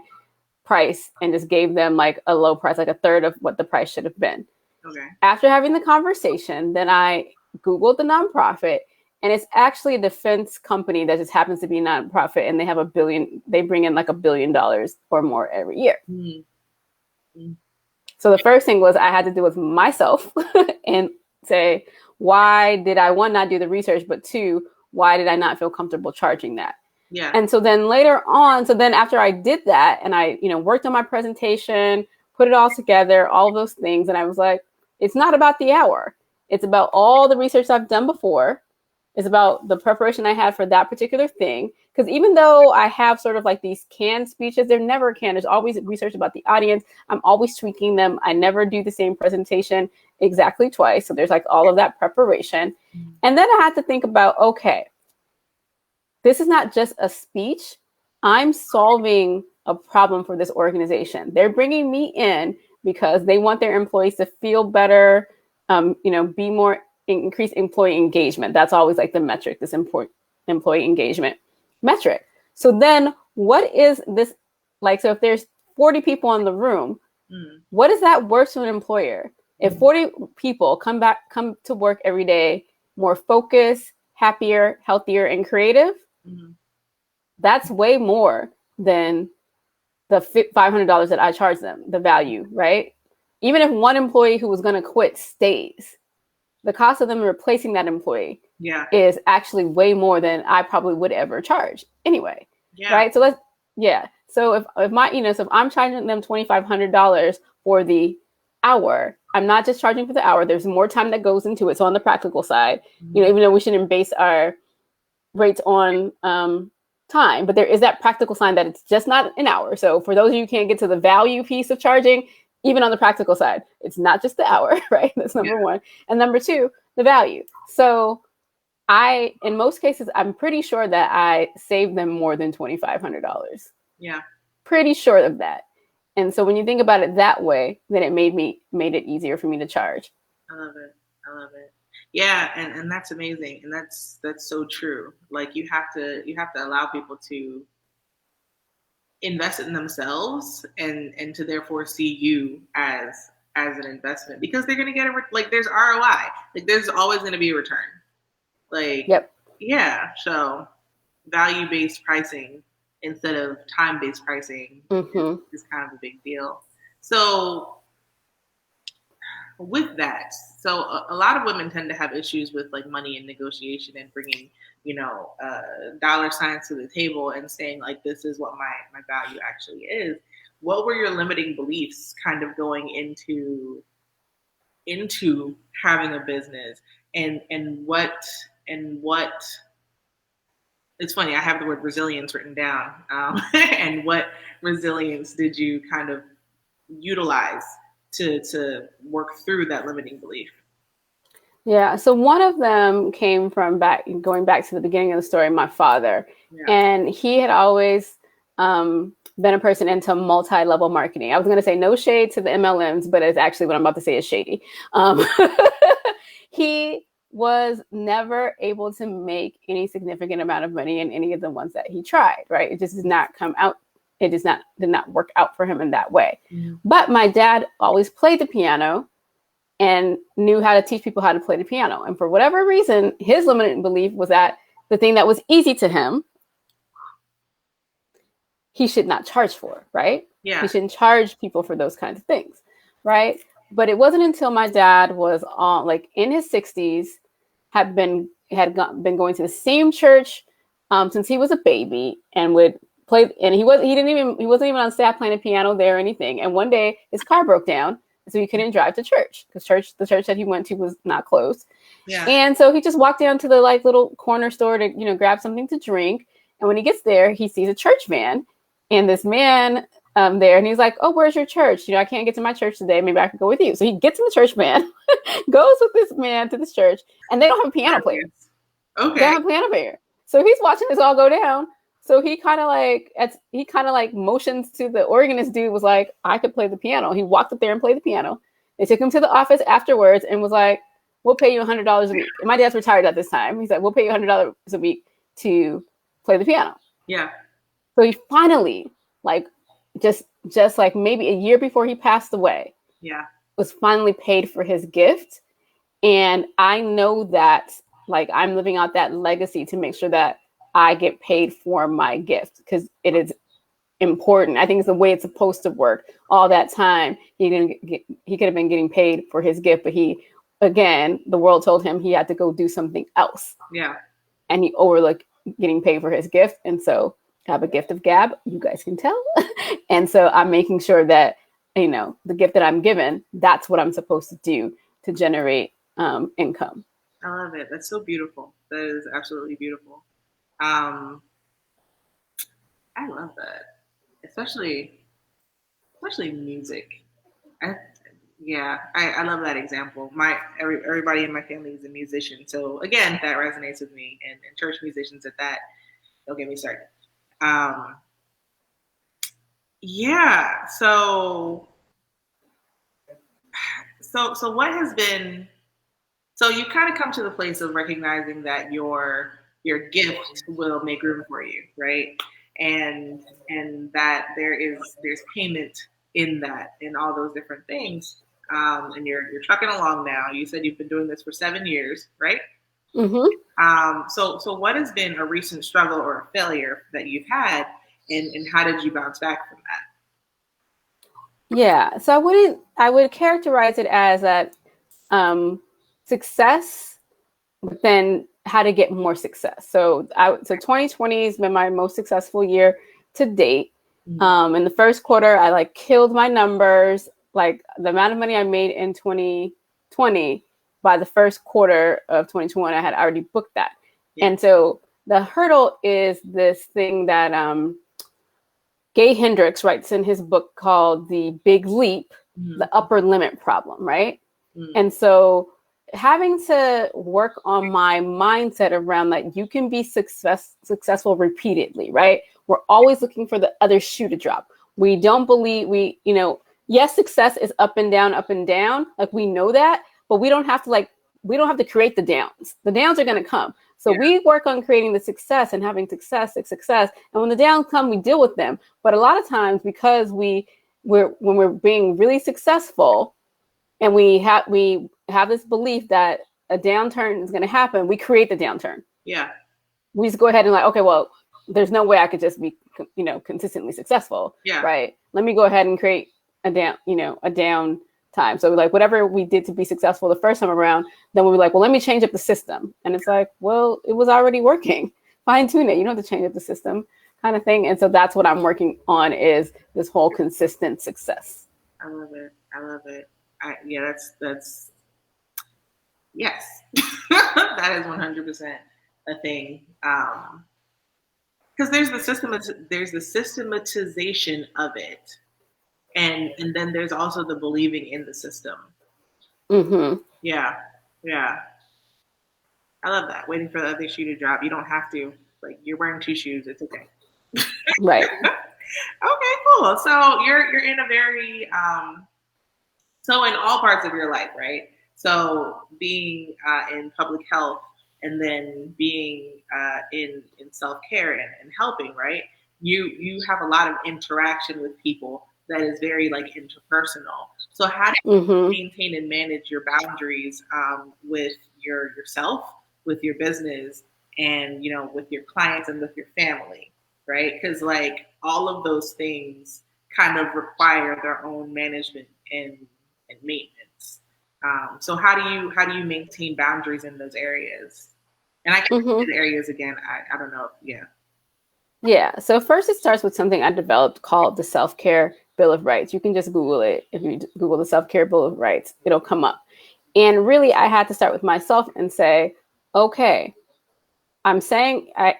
price and just gave them like a low price, like a third of what the price should have been. Okay. After having the conversation, then I Googled the nonprofit, and it's actually a defense company that just happens to be a nonprofit, and they bring in like $1 billion or more every year. Mm-hmm. So the first thing was I had to do with myself and say, why did I, one, not do the research, but two, why did I not feel comfortable charging that? Yeah. And so then later on, after I did that and I, worked on my presentation, put it all together, all of those things. And I was like, it's not about the hour. It's about all the research I've done before. It's about the preparation I had for that particular thing. Because even though I have sort of like these canned speeches, they're never canned. There's always research about the audience. I'm always tweaking them. I never do the same presentation exactly twice. So there's like all of that preparation. Mm-hmm. And then I had to think about, okay, this is not just a speech. I'm solving a problem for this organization. They're bringing me in because they want their employees to feel better, be more, increase employee engagement. That's always like the metric, this employee engagement metric. So then what is this like? So if there's 40 people in the room, what is that worth to an employer? If 40 people come to work every day, more focused, happier, healthier, and creative, that's way more than the $500 that I charge them, the value, right? Even if one employee who was going to quit stays, the cost of them replacing that employee is actually way more than I probably would ever charge anyway. Yeah. Right. So So if I'm charging them $2,500 for the hour, I'm not just charging for the hour. There's more time that goes into it. So on the practical side, even though we shouldn't base our rates on time, but there is that practical sign that it's just not an hour. So for those of you who can't get to the value piece of charging, even on the practical side, it's not just the hour, right? That's number one. And number two, the value. So in most cases, I'm pretty sure that I saved them more than $2,500. Yeah. Pretty sure of that. And so when you think about it that way, then it made it easier for me to charge. I love it. Yeah, and that's amazing. And that's so true. Like you have to allow people to invest in themselves and to therefore see you as an investment, because they're going to get there's ROI. Like there's always going to be a return. Like, yep. Yeah. So value-based pricing instead of time-based pricing is kind of a big deal. So with that, a lot of women tend to have issues with like money and negotiation and bringing, dollar signs to the table and saying like, this is what my value actually is. What were your limiting beliefs kind of going into having a business and what it's funny, I have the word resilience written down. And what resilience did you kind of utilize to work through that limiting belief? Yeah. So one of them came from going back to the beginning of the story, my father. Yeah. And he had always been a person into multi-level marketing. I was going to say no shade to the MLMs, but it's actually what I'm about to say is shady. He was never able to make any significant amount of money in any of the ones that he tried, right? It just did not come out. It did not work out for him in that way. Mm-hmm. But my dad always played the piano and knew how to teach people how to play the piano. And for whatever reason, his limiting belief was that the thing that was easy to him, he should not charge for, right? Yeah. He shouldn't charge people for those kinds of things, right? But it wasn't until my dad was in his 60s, had been going to the same church since he was a baby, and would play. And he wasn't even on staff playing the piano there or anything. And one day his car broke down, so he couldn't drive to church because the church that he went to was not closed. Yeah. And so he just walked down to the little corner store to grab something to drink. And when he gets there, he sees a church van, and this man there, and he's like, "Oh, where's your church? I can't get to my church today. Maybe I could go with you." So he gets in the church van, goes with this man to this church, and they don't have a piano player. Okay. They don't have a piano player. So he's watching this all go down. So he kind of like motions to the organist dude, was like, "I could play the piano." He walked up there and played the piano. They took him to the office afterwards and was like, "We'll pay you $100 a week." And my dad's retired at this time. He's like, "We'll pay you $100 a week to play the piano." Yeah. So he finally, like, just like maybe a year before he passed away, was finally paid for his gift. And I know that, like, I'm living out that legacy to make sure that I get paid for my gift, because it is important. I think it's the way it's supposed to work. All that time, he could have been getting paid for his gift, but again, the world told him he had to go do something else. Yeah. And he overlooked getting paid for his gift. And so I have a gift of gab, you guys can tell. And so I'm making sure that, the gift that I'm given, that's what I'm supposed to do to generate income. I love it. That's so beautiful. That is absolutely beautiful. I love that. Especially music. I love that example. Everybody in my family is a musician, so again, that resonates with me. And church musicians at that, don't get me started. So what has been? So you kind of come to the place of recognizing that your gift will make room for you, right? And that there's payment in that, in all those different things. And you're trucking along now. You said you've been doing this for 7 years, right? Mm-hmm. So what has been a recent struggle or a failure that you've had, and how did you bounce back from that? Yeah. So I would characterize it as that success, but then how to get more success. So 2020 has been my most successful year to date. In the first quarter, I like killed my numbers. Like the amount of money I made in 2020, by the first quarter of 2021, I had already booked that. Yeah. And so the hurdle is this thing that Gay Hendricks writes in his book called The Big Leap, the upper limit problem, right? And so having to work on my mindset around that you can be successful repeatedly, right? We're always looking for the other shoe to drop. We don't believe yes, success is up and down, like we know that, but we don't have to create the downs. The downs are going to come. So we work on creating the success and having success. And when the downs come, we deal with them. But a lot of times, because when we're being really successful and we have this belief that a downturn is going to happen, we create the downturn. Yeah. We just go ahead and okay, well, there's no way I could just be, consistently successful. Yeah. Right. Let me go ahead and create a down time. So whatever we did to be successful the first time around, then we'll be well, let me change up the system. And it's well, it was already working. Fine tune it. You don't have to change up the system kind of thing. And so that's what I'm working on, is this whole consistent success. I love it. That's yes. That is 100% a thing. Because there's the systematization of it. And then there's also the believing in the system. Mm-hmm. Yeah. I love that. Waiting for the other shoe to drop. You don't have to. You're wearing 2 shoes. It's okay. Right. Okay, cool. So you're in a very so in all parts of your life, right? So being in public health, and then being in self-care and helping, right? You have a lot of interaction with people that is very interpersonal. So how do you maintain and manage your boundaries with yourself, with your business, and with your clients and with your family, right? Because all of those things kind of require their own management and maintenance. So how do you maintain boundaries in those areas? And I can the areas again. I don't know. Yeah. So first, it starts with something I developed called the Self-Care Bill of Rights. You can just Google it. If you Google the Self-Care Bill of Rights, it'll come up. And really, I had to start with myself and say, okay, I'm saying I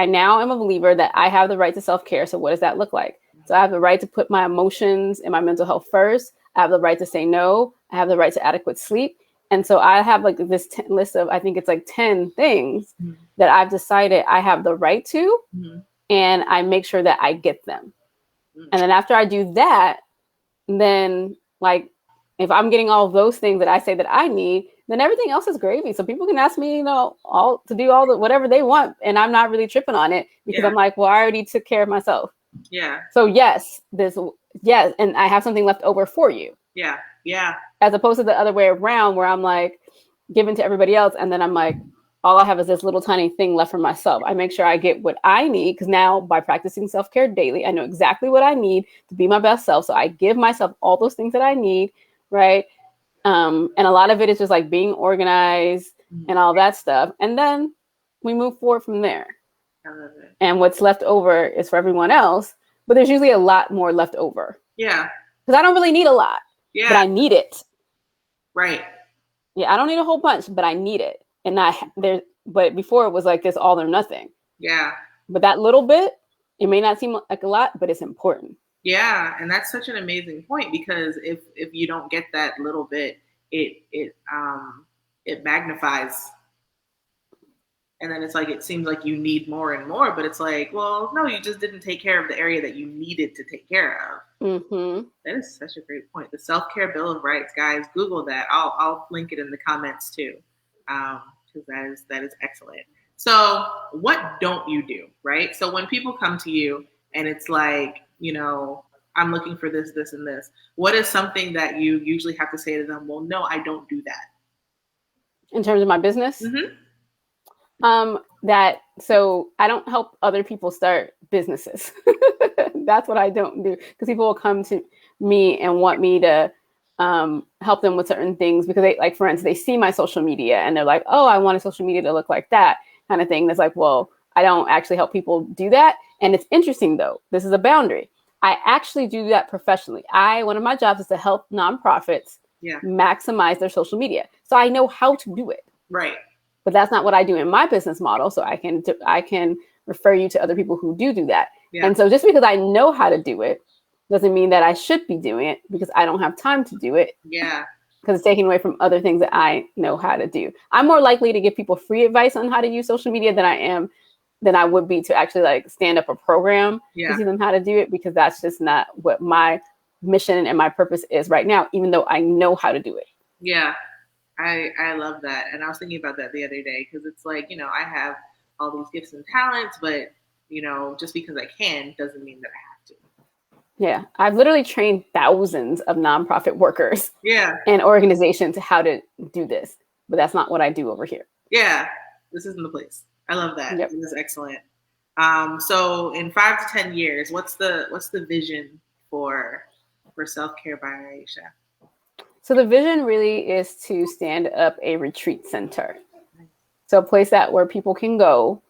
now am a believer that I have the right to self-care. So what does that look like? So I have the right to put my emotions and my mental health first. I have the right to say no. I have the right to adequate sleep. And so I have like this list of, I think it's like 10 things that I've decided I have the right to, and I make sure that I get them. And then after I do that, then like, if I'm getting all of those things that I say that I need, then everything else is gravy. So people can ask me, all to do all the whatever they want, and I'm not really tripping on it because I'm like, well, I already took care of myself. Yeah. So yes, and I have something left over for you. Yeah. Yeah. As opposed to the other way around where I'm like giving to everybody else, and then I'm like, all I have is this little tiny thing left for myself. I make sure I get what I need, because now by practicing self-care daily, I know exactly what I need to be my best self. So I give myself all those things that I need, right? And a lot of it is just like being organized and all that stuff. And then we move forward from there. I love it. And what's left over is for everyone else, but there's usually a lot more left over. Yeah. Because I don't really need a lot, but I need it. Right. Yeah, I don't need a whole bunch, but I need it. And but before it was like this all or nothing. Yeah. But that little bit, it may not seem like a lot, but it's important. Yeah, and that's such an amazing point, because if you don't get that little bit, it magnifies, and then it's like it seems like you need more and more, but it's like, well, no, you just didn't take care of the area that you needed to take care of. That is such a great point. The Self-Care Bill of Rights, guys, Google that. I'll link it in the comments too, because that is excellent. So what don't you do, right? So when people come to you and it's like, I'm looking for this, this, and this, what is something that you usually have to say to them? Well, no, I don't do that. In terms of my business? So I don't help other people start businesses. That's what I don't do, because people will come to me and want me to help them with certain things, because they, like, for instance, they see my social media and they're like, oh, I want a social media to look like that kind of thing. That's like, well, I don't actually help people do that. And it's interesting though, this is a boundary. I actually do that professionally. One of my jobs is to help nonprofits maximize their social media. So I know how to do it. Right. But that's not what I do in my business model. So I can refer you to other people who do that. Yeah. And so just because I know how to do it doesn't mean that I should be doing it, because I don't have time to do it. Yeah. Because it's taking away from other things that I know how to do. I'm more likely to give people free advice on how to use social media than I would be to actually like stand up a program to see them how to do it, because that's just not what my mission and my purpose is right now, even though I know how to do it. Yeah, I love that. And I was thinking about that the other day, because it's like, I have all these gifts and talents, but, just because I can doesn't mean that I have to. Yeah, I've literally trained thousands of nonprofit workers and organizations how to do this, but that's not what I do over here. Yeah, this isn't the place. I love that. Yep. This is excellent. So in 5 to 10 years, what's the vision for Self-Care by Aisha? So the vision really is to stand up a retreat center. So a place where people can go,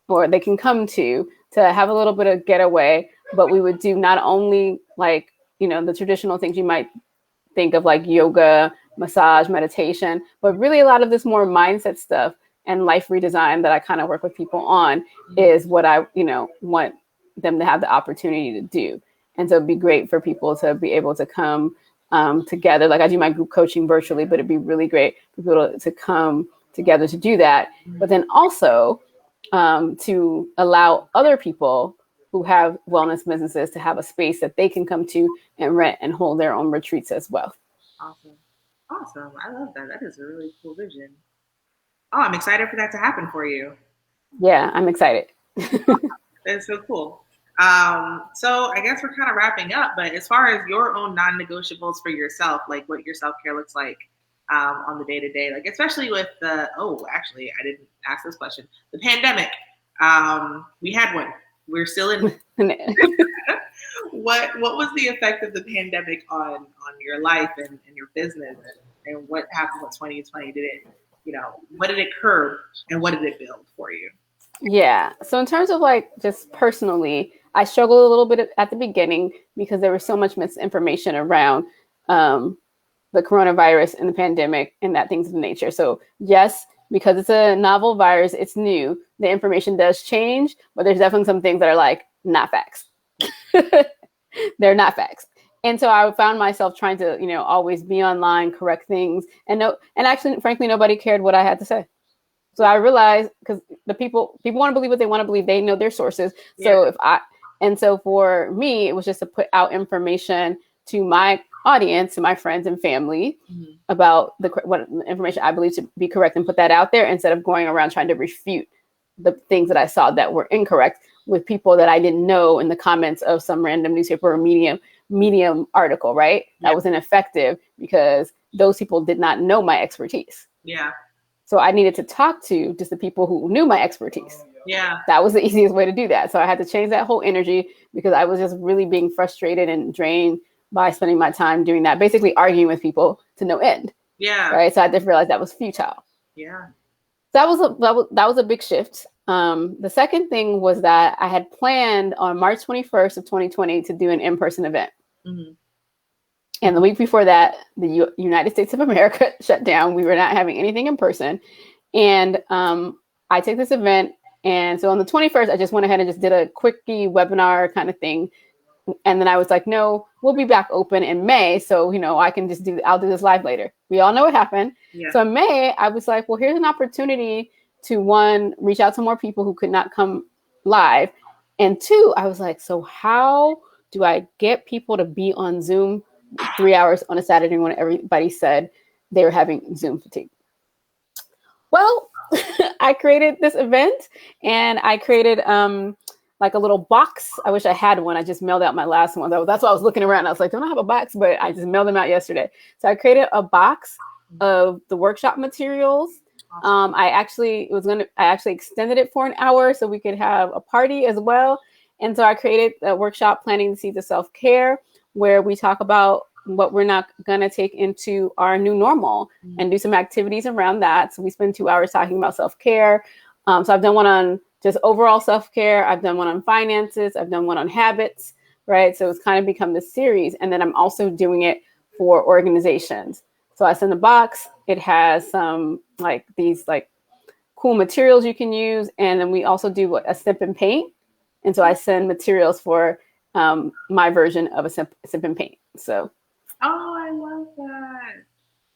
or they can come to have a little bit of getaway, but we would do not only like, the traditional things you might think of, like yoga, massage, meditation, but really a lot of this more mindset stuff and life redesign that I kind of work with people on is what I, want them to have the opportunity to do. And so it'd be great for people to be able to come together. Like I do my group coaching virtually, but it'd be really great for people to come together to do that. But then also to allow other people who have wellness businesses to have a space that they can come to and rent and hold their own retreats as well. Awesome. I love that. That is a really cool vision. Oh, I'm excited for that to happen for you. Yeah, I'm excited. That's so cool. So I guess we're kind of wrapping up, but as far as your own non-negotiables for yourself, like what your self-care looks like on the day-to-day, like especially with actually, I didn't ask this question. The pandemic, we had one. We're still in. What was the effect of the pandemic on your life and your business, and what happened with 2020? Did it, what did it curb and what did it build for you? Yeah. So in terms of like just personally, I struggled a little bit at the beginning because there was so much misinformation around the coronavirus and the pandemic and that things of nature. So yes, because it's a novel virus, it's new, the information does change, but there's definitely some things that are like not facts. They're not facts. And so I found myself trying to, always be online, correct things, and actually, frankly, nobody cared what I had to say. So I realized, because the people want to believe what they want to believe, they know their sources. So so for me, it was just to put out information to my audience, to my friends and family, about what information I believe to be correct, and put that out there instead of going around trying to refute the things that I saw that were incorrect with people that I didn't know in the comments of some random newspaper or medium article, right? That was ineffective because those people did not know my expertise. Yeah. So I needed to talk to just the people who knew my expertise. Yeah. That was the easiest way to do that. So I had to change that whole energy because I was just really being frustrated and drained by spending my time doing that, basically arguing with people to no end. Yeah. Right. So I just realized that was futile. Yeah. So that was a big shift. The second thing was that I had planned on March 21st of 2020 to do an in-person event. Mm-hmm. And the week before that, the United States of America shut down. We were not having anything in person. And I took this event. And so on the 21st, I just went ahead and just did a quickie webinar kind of thing. And then I was like, no, we'll be back open in May. So, I can I'll do this live later. We all know what happened. Yeah. So in May, I was like, well, here's an opportunity to, one, reach out to more people who could not come live. And two, I was like, so how do I get people to be on Zoom 3 hours on a Saturday when everybody said they were having Zoom fatigue? Well, I created this event, and I created like a little box. I wish I had one. I just mailed out my last one. That's why I was looking around. I was like, don't I have a box? But I just mailed them out yesterday. So I created a box of the workshop materials. I actually extended it for an hour so we could have a party as well. And so I created a workshop, Planting the Seeds of Self-Care, where we talk about what we're not going to take into our new normal and do some activities around that. So we spend 2 hours talking about self-care. So I've done one on just overall self-care. I've done one on finances. I've done one on habits, right? So it's kind of become this series. And then I'm also doing it for organizations. So I send a box. It has some these cool materials you can use. And then we also do a sip and paint. And so I send materials for my version of a sip and paint. So. Oh, I love that.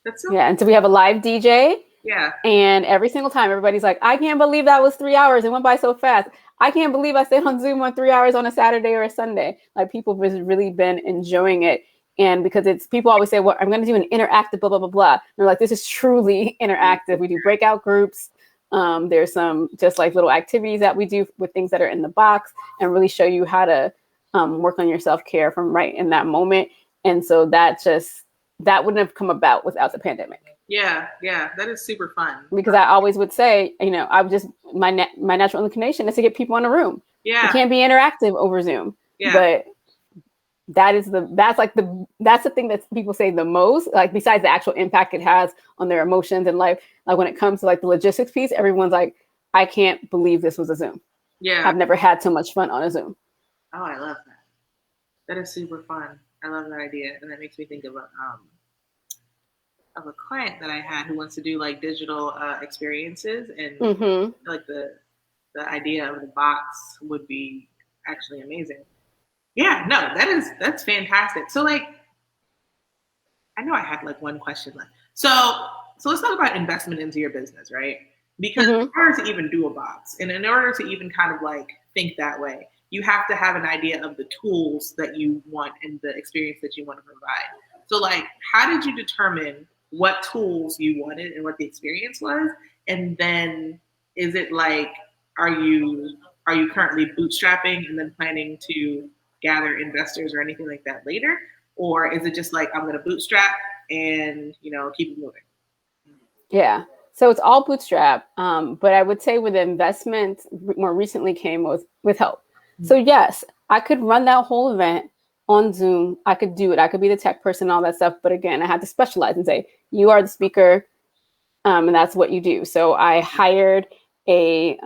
That's so cool. And so we have a live DJ. Yeah. And every single time everybody's like, I can't believe that was 3 hours. It went by so fast. I can't believe I stayed on Zoom on 3 hours on a Saturday or a Sunday. People have really been enjoying it. And because people always say, well, I'm going to do an interactive, blah, blah, blah, blah. And they're like, this is truly interactive. We do breakout groups. There's some just little activities that we do with things that are in the box and really show you how to work on your self-care from right in that moment. And so that wouldn't have come about without the pandemic. Yeah, that is super fun. Because I always would say, I would just my natural inclination is to get people in a room. Yeah, it can't be interactive over Zoom. Yeah, but that's the thing that people say the most. Besides the actual impact it has on their emotions and life, when it comes to the logistics piece, everyone's like, I can't believe this was a Zoom. Yeah, I've never had so much fun on a Zoom. Oh, I love that. That is super fun. I love that idea, and that makes me think of a client that I had who wants to do digital experiences, and the idea of the box would be actually amazing. Yeah, no, that's fantastic. So I know I had one question left. So let's talk about investment into your business, right? Because in order to even do a box, and in order to even kind of think that way, you have to have an idea of the tools that you want and the experience that you want to provide. So how did you determine what tools you wanted and what the experience was? And then is it are you currently bootstrapping and then planning to gather investors or anything like that later? Or is it just I'm going to bootstrap and, keep it moving? Yeah. So it's all bootstrap. But I would say with investment more recently came with help. So yes, I could run that whole event on Zoom. I could do it. I could be the tech person, all that stuff. But again, I had to specialize and say, you are the speaker, and that's what you do. So I hired a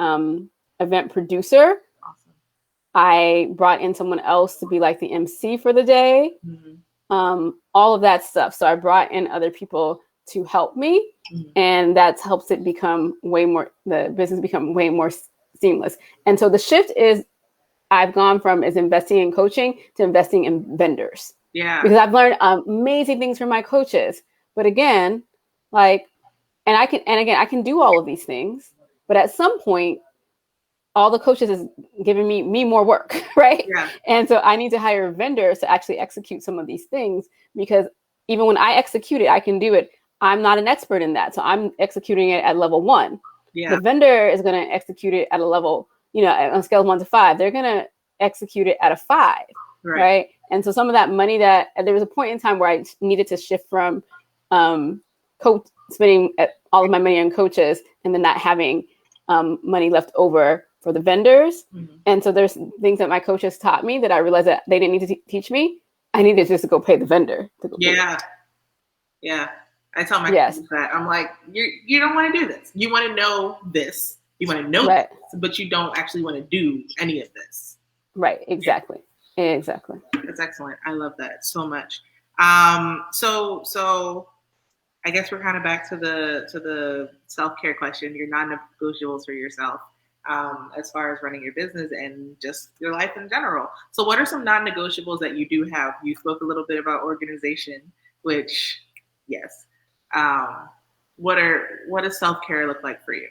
event producer. Awesome. I brought in someone else to be the MC for the day. Mm-hmm. All of that stuff. So I brought in other people to help me, and that helps it become the business become way more seamless. And so the shift is, I've gone from is investing in coaching to investing in vendors. Yeah. Because I've learned amazing things from my coaches. But again, like, I can do all of these things, but at some point, all the coaches is giving me more work, right? Yeah. And so I need to hire vendors to actually execute some of these things, because even when I execute it, I can do it. I'm not an expert in that. So I'm executing it at level 1. Yeah. The vendor is going to execute it at a level, on a scale of 1 to 5. They're going to execute it at a 5, right? And so some of that money there was a point in time where I needed to shift from spending all of my money on coaches and then not having money left over for the vendors. Mm-hmm. And so there's things that my coaches taught me that I realized that they didn't need to teach me. I needed just to go pay the vendor. Yeah. I tell my kids that. I'm like, you don't want to do this. You want to know this. You want to know this, but you don't actually want to do any of this. Right. Exactly. Exactly. That's excellent. I love that so much. So I guess we're kind of back to the self-care question, your non-negotiables for yourself, as far as running your business and just your life in general. So what are some non-negotiables that you do have? You spoke a little bit about organization, which, yes. What does self-care look like for you?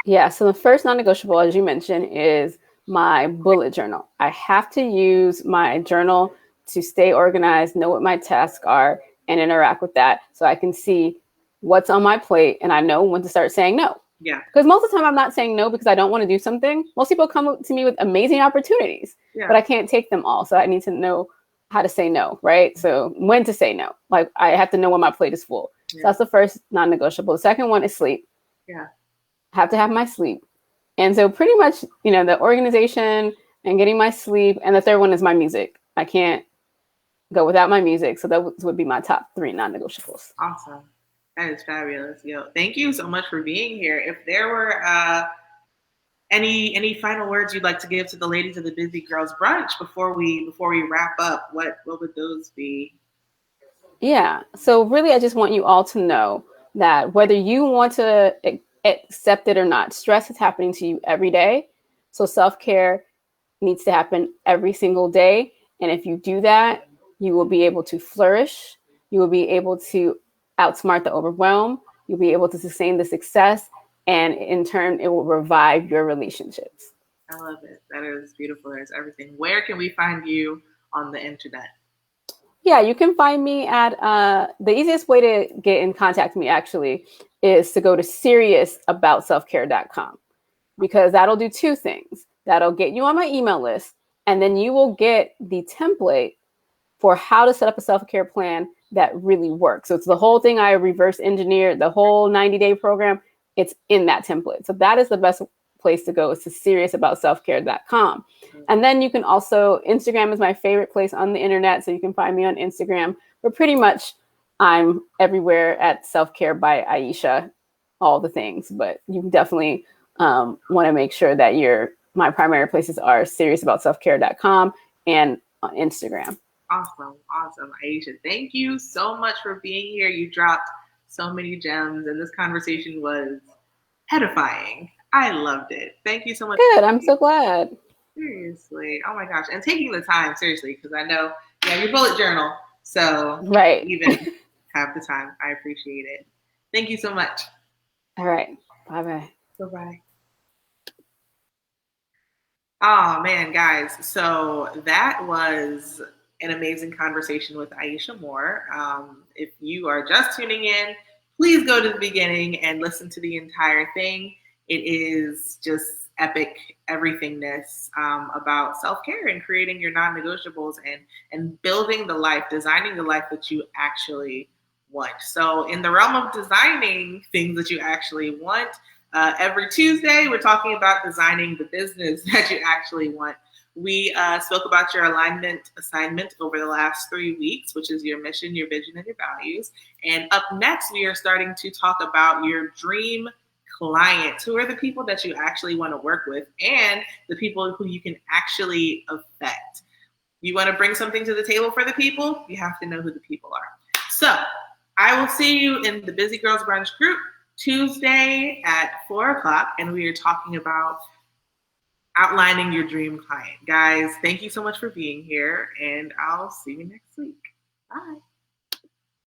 Yeah. So the first non-negotiable, as you mentioned, is my bullet journal. I have to use my journal to stay organized, know what my tasks are, and interact with that so I can see what's on my plate and I know when to start saying no. Yeah. Because most of the time I'm not saying no because I don't want to do something. Most people come to me with amazing opportunities, but I can't take them all. So I need to know how to say no, right? So when to say no. Like I have to know when my plate is full. So that's the first non-negotiable. The second one is sleep. Yeah. I have to have my sleep. And so pretty much, the organization and getting my sleep. And the third one is my music. I can't go without my music. So that would be my top 3 non-negotiables. Awesome. That is fabulous. Thank you so much for being here. If there were any final words you'd like to give to the ladies of the Busy Girls Brunch before we wrap up, what would those be? Yeah. So really, I just want you all to know that whether you want to accept it or not, stress is happening to you every day. So self-care needs to happen every single day. And if you do that, you will be able to flourish. You will be able to outsmart the overwhelm. You'll be able to sustain the success. And in turn, it will revive your relationships. I love it. That is beautiful. That's everything. Where can we find you on the internet? Yeah, you can find me at the easiest way to get in contact with me actually is to go to seriousaboutselfcare.com, because that'll do 2 things. That'll get you on my email list, and then you will get the template for how to set up a self-care plan that really works. So it's the whole thing I reverse engineered, the whole 90-day program. It's in that template. So that is the best place to go, is to seriousaboutselfcare.com. And then you can also, Instagram is my favorite place on the internet. So you can find me on Instagram, but pretty much I'm everywhere at Self-Care by Aisha, all the things, but you definitely want to make sure that my primary places are seriousaboutselfcare.com and on Instagram. Awesome. Aisha, thank you so much for being here. You dropped so many gems, and this conversation was edifying. I loved it. Thank you so much. Good. I'm so glad. Seriously. Oh my gosh. And taking the time, seriously, because I know you have your bullet journal. So right. Even have the time. I appreciate it. Thank you so much. All right. Bye-bye. Bye-bye. Oh man, guys. So that was an amazing conversation with Aisha Moore. If you are just tuning in, please go to the beginning and listen to the entire thing. It is just epic everythingness about self-care and creating your non-negotiables and building the life, designing the life that you actually want. So in the realm of designing things that you actually want, every Tuesday, we're talking about designing the business that you actually want. We spoke about your alignment assignment over the last 3 weeks, which is your mission, your vision, and your values. And up next, we are starting to talk about your dream clients. Who are the people that you actually want to work with and the people who you can actually affect? You want to bring something to the table for the people? You have to know who the people are. So I will see you in the Busy Girls Brunch group Tuesday at 4 o'clock, and we are talking about outlining your dream client. Guys, thank you so much for being here, and I'll see you next week. Bye.